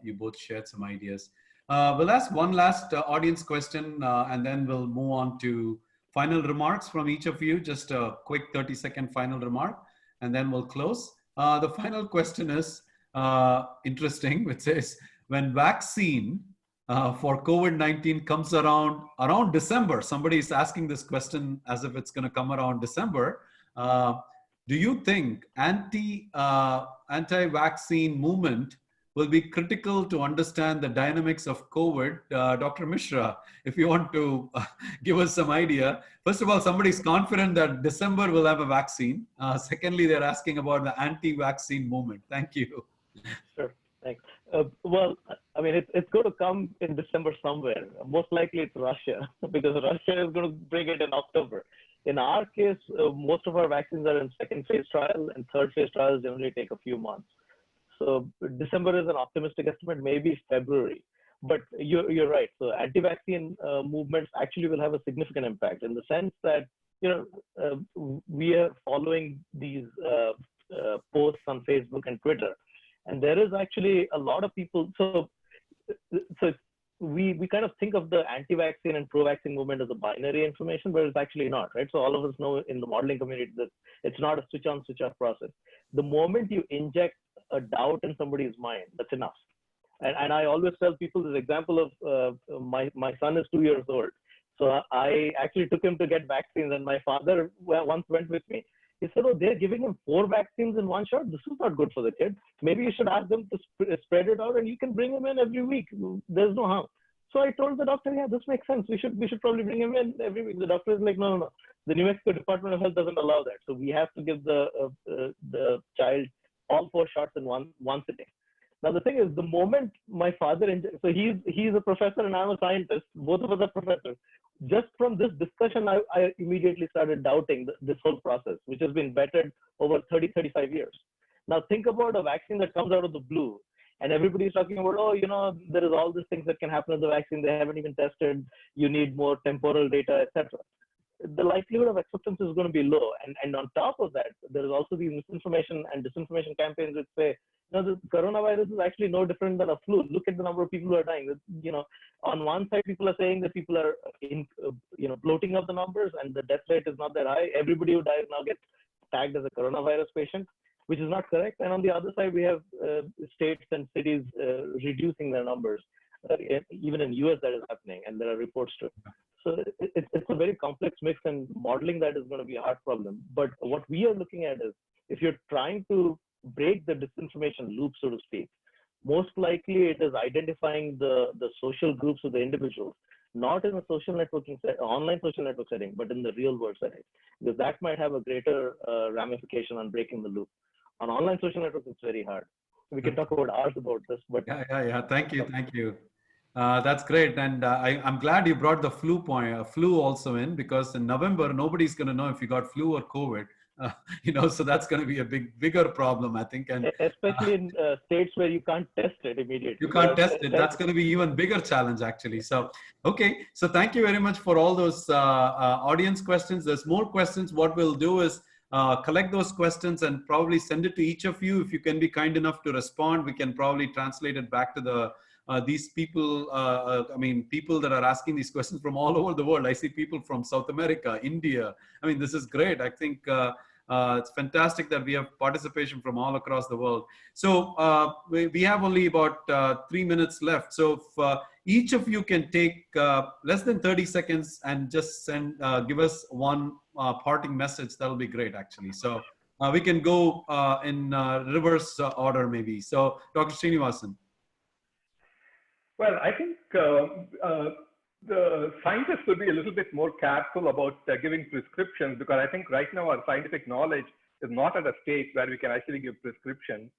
you both shared some ideas. We'll ask one last audience question and then we'll move on to final remarks from each of you, just a quick 30-second final remark, and then we'll close. The final question is interesting, which says, when vaccine for COVID-19 comes around December, somebody is asking this question as if it's going to come around December. Do you think anti-vaccine movement will be critical to understand the dynamics of COVID? Dr. Misra, if you want to give us some idea. First of all, somebody's confident that December will have a vaccine. Secondly, they're asking about the anti-vaccine movement. Thank you. Sure, thanks. Well, I mean, it's going to come in December somewhere. Most likely it's Russia, because Russia is going to bring it in October. In our case, most of our vaccines are in second phase trial, and third phase trials generally take a few months. So December is an optimistic estimate, maybe February. But you're right. So anti-vaccine movements actually will have a significant impact, in the sense that, you know, we are following these posts on Facebook and Twitter, and there is actually a lot of people. So we kind of think of the anti-vaccine and pro-vaccine movement as a binary information, but it's actually not, right? So all of us know in the modeling community that it's not a switch-on, switch-off process. The moment you inject a doubt in somebody's mind, that's enough. And I always tell people this example of my son is 2 years old. So I actually took him to get vaccines, and my father once went with me. He said, oh, they're giving him 4 vaccines in one shot. This is not good for the kid. Maybe you should ask them to spread it out, and you can bring him in every week. There's no harm. So I told the doctor, yeah, this makes sense. We should probably bring him in every week. The doctor is like, no. The New Mexico Department of Health doesn't allow that. So we have to give the child all 4 shots in one sitting. Now the thing is, the moment my father, so he's a professor and I'm a scientist. Both of us are professors. Just from this discussion, I immediately started doubting this whole process, which has been vetted over 30-35 years. Now think about a vaccine that comes out of the blue, and everybody's talking about, oh, you know, there is all these things that can happen with the vaccine. They haven't even tested. You need more temporal data, etc. The likelihood of acceptance is going to be low. And on top of that, there is also these misinformation and disinformation campaigns that say, you know, the coronavirus is actually no different than a flu. Look at the number of people who are dying. You know, on one side, people are saying that people are, bloating up the numbers and the death rate is not that high. Everybody who dies now gets tagged as a coronavirus patient, which is not correct. And on the other side, we have states and cities reducing their numbers. Even in US, that is happening, and there are reports to it. So it's a very complex mix, and modeling that is going to be a hard problem. But what we are looking at is, if you're trying to break the disinformation loop, so to speak, most likely it is identifying the social groups of the individuals not in a social networking online social network setting, but in the real world setting, because that might have a greater ramification on breaking the loop. On online social networks, it's very hard. We can talk about hours about this, but yeah. Thank you. That's great, and I'm glad you brought the flu also in, because in November nobody's going to know if you got flu or COVID. So that's going to be a bigger problem, I think, and especially in states where you can't test it immediately. You can't test it. That's going to be even bigger challenge, actually. So, okay. So thank you very much for all those audience questions. There's more questions. What we'll do is collect those questions and probably send it to each of you. If you can be kind enough to respond, we can probably translate it back to the these people. People that are asking these questions from all over the world. I see people from South America, India. I mean, this is great. I think it's fantastic that we have participation from all across the world. So we have only about 3 minutes left. So if each of you can take less than 30 seconds and just give us one parting message, that'll be great, actually. So we can go in reverse order, maybe. So Dr. Srinivasan. Well, I think the scientists will be a little bit more careful about giving prescriptions, because I think right now our scientific knowledge is not at a stage where we can actually give prescriptions.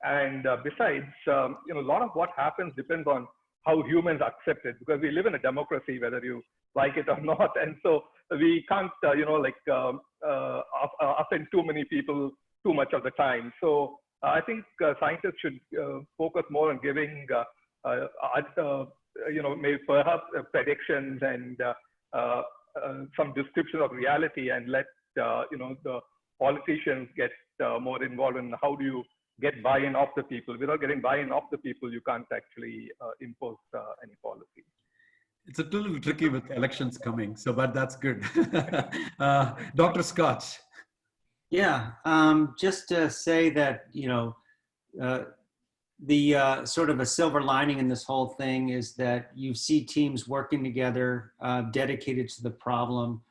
And besides, a lot of what happens depends on how humans accept it, because we live in a democracy, whether you like it or not. And so we can't, offend too many people too much of the time. So I think scientists should focus more on giving maybe perhaps predictions and some description of reality, and let the politicians get more involved in how do you get buy-in of the people. Without getting buy-in of the people, you can't actually impose any policy. It's a little tricky with elections coming, but that's good. Dr. Scotch. Yeah, just to say that, the sort of a silver lining in this whole thing is that you see teams working together, dedicated to the problem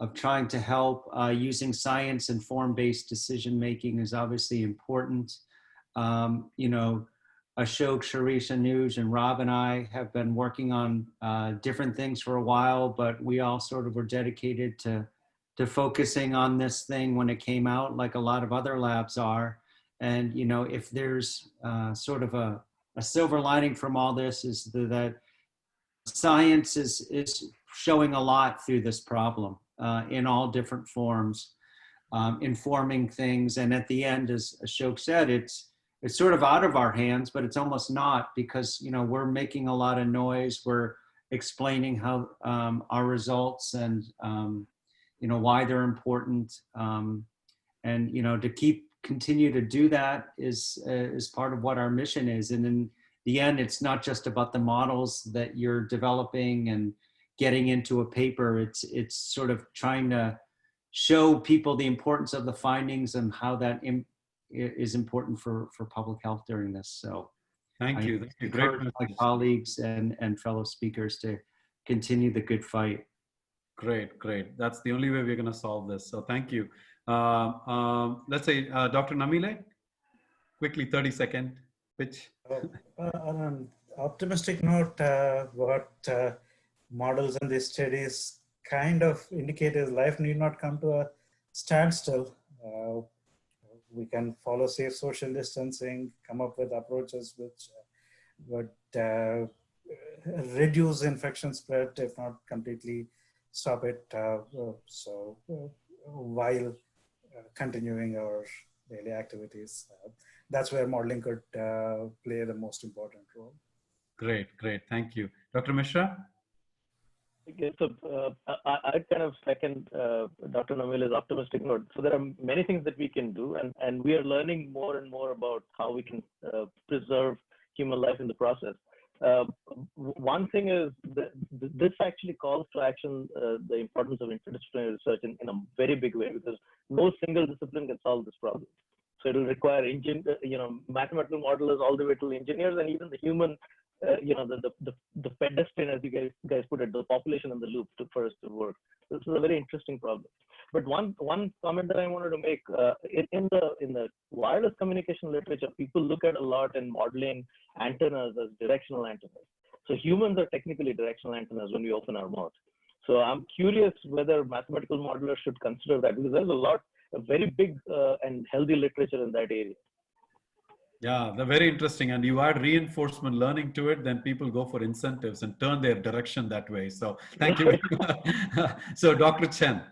of trying to help. Using science and form-based decision-making is obviously important. Ashok, Sirish, Anuj, and Rob and I have been working on different things for a while, but we all sort of were dedicated to focusing on this thing when it came out, like a lot of other labs are. And, if there's sort of a silver lining from all this, is that science is showing a lot through this problem in all different forms, informing things. And at the end, as Ashok said, it's sort of out of our hands, but it's almost not, because, we're making a lot of noise. We're explaining how our results and, why they're important. And, to continue to do that is part of what our mission is. And in the end, it's not just about the models that you're developing and getting into a paper. It's sort of trying to show people the importance of the findings and how that is important for public health during this. So thank you. That's a great message. My colleagues and fellow speakers to continue the good fight. Great. That's the only way we're going to solve this. So thank you. Let's say Dr. Namilae, quickly, 30-second pitch. On an optimistic note, what models in these studies kind of indicate is life need not come to a standstill. We can follow safe social distancing, come up with approaches which would reduce infection spread, if not completely stop it. While continuing our daily activities, that's where modeling could play the most important role. Great. Thank you. Dr. Misra? Okay, so I kind of second Dr. Namilae's optimistic note. So there are many things that we can do, and we are learning more and more about how we can preserve human life in the process. One thing is that this actually calls to action the importance of interdisciplinary research in a very big way, because no single discipline can solve this problem. So it will require mathematical modelers all the way to engineers, and even the human, the pedestrian, as you guys put it, the population in the loop for us to work. This is a very interesting problem. But one comment that I wanted to make, in the wireless communication literature, people look at a lot in modeling antennas as directional antennas. So humans are technically directional antennas when we open our mouth. So I'm curious whether mathematical modelers should consider that, because there's a very big and healthy literature in that area. Yeah, they're very interesting. And you add reinforcement learning to it, then people go for incentives and turn their direction that way. So thank you. So Dr. Chen.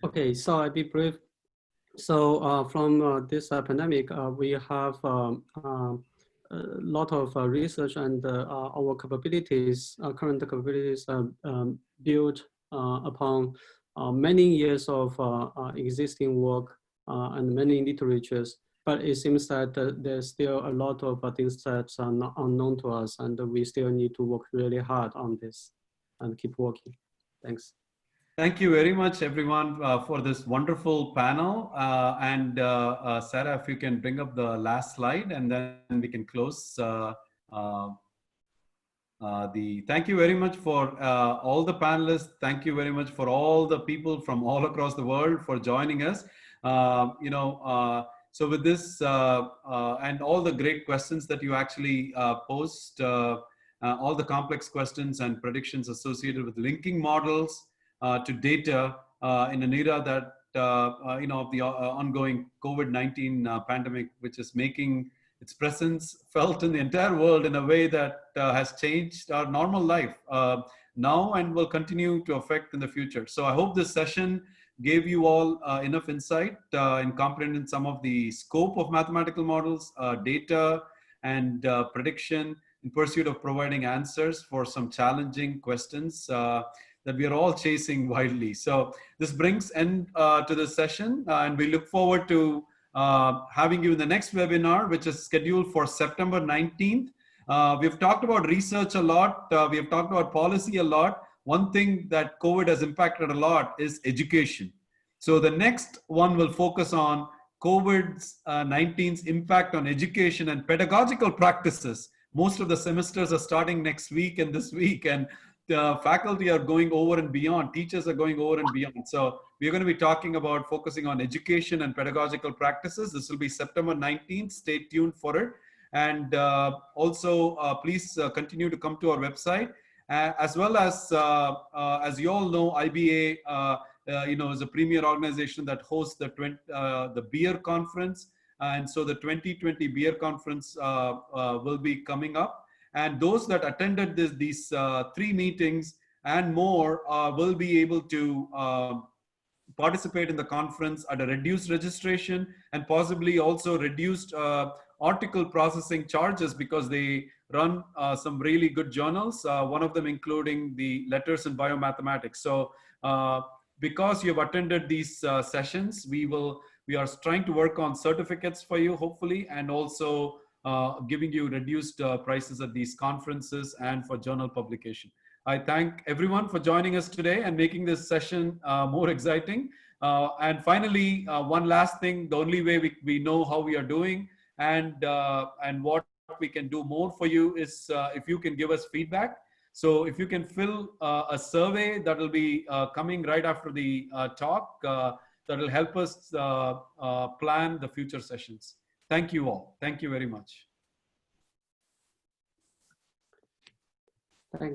Okay, so I'll be brief. So from this pandemic, we have a lot of research, and our capabilities, current capabilities built upon many years of existing work and many literatures. But it seems that there's still a lot of things that are not unknown to us, and we still need to work really hard on this and keep working. Thanks. Thank you very much, everyone, for this wonderful panel. Sarah, if you can bring up the last slide, and then we can close. Thank you very much for all the panelists. Thank you very much for all the people from all across the world for joining us. So with this and all the great questions that you actually posed, all the complex questions and predictions associated with linking models to data in an era that, of the ongoing COVID-19 pandemic, which is making its presence felt in the entire world in a way that has changed our normal life now and will continue to affect in the future. So I hope this session gave you all enough insight in comprehending some of the scope of mathematical models, data, and prediction in pursuit of providing answers for some challenging questions that we are all chasing wildly. So this brings end to the session, and we look forward to having you in the next webinar, which is scheduled for September 19th. We've talked about research a lot. We have talked about policy a lot. One thing that COVID has impacted a lot is education. So the next one will focus on COVID-19's impact on education and pedagogical practices. Most of the semesters are starting next week and this week, and the faculty are going over and beyond. Teachers are going over and beyond. So we're going to be talking about focusing on education and pedagogical practices. This will be September 19th. Stay tuned for it. And also, please continue to come to our website. As well as you all know, IBA is a premier organization that hosts the beer conference. And so the 2020 beer conference will be coming up. And those that attended these 3 meetings and more will be able to participate in the conference at a reduced registration and possibly also reduced article processing charges, because they run some really good journals, one of them including the Letters in Biomathematics. So because you have attended these sessions, we are trying to work on certificates for you, hopefully, and also giving you reduced prices at these conferences and for journal publication. I thank everyone for joining us today and making this session more exciting. And finally, one last thing, the only way we know how we are doing and what we can do more for you is if you can give us feedback. So if you can fill a survey that will be coming right after the talk, that will help us plan the future sessions. Thank you all. Thank you very much. Thanks.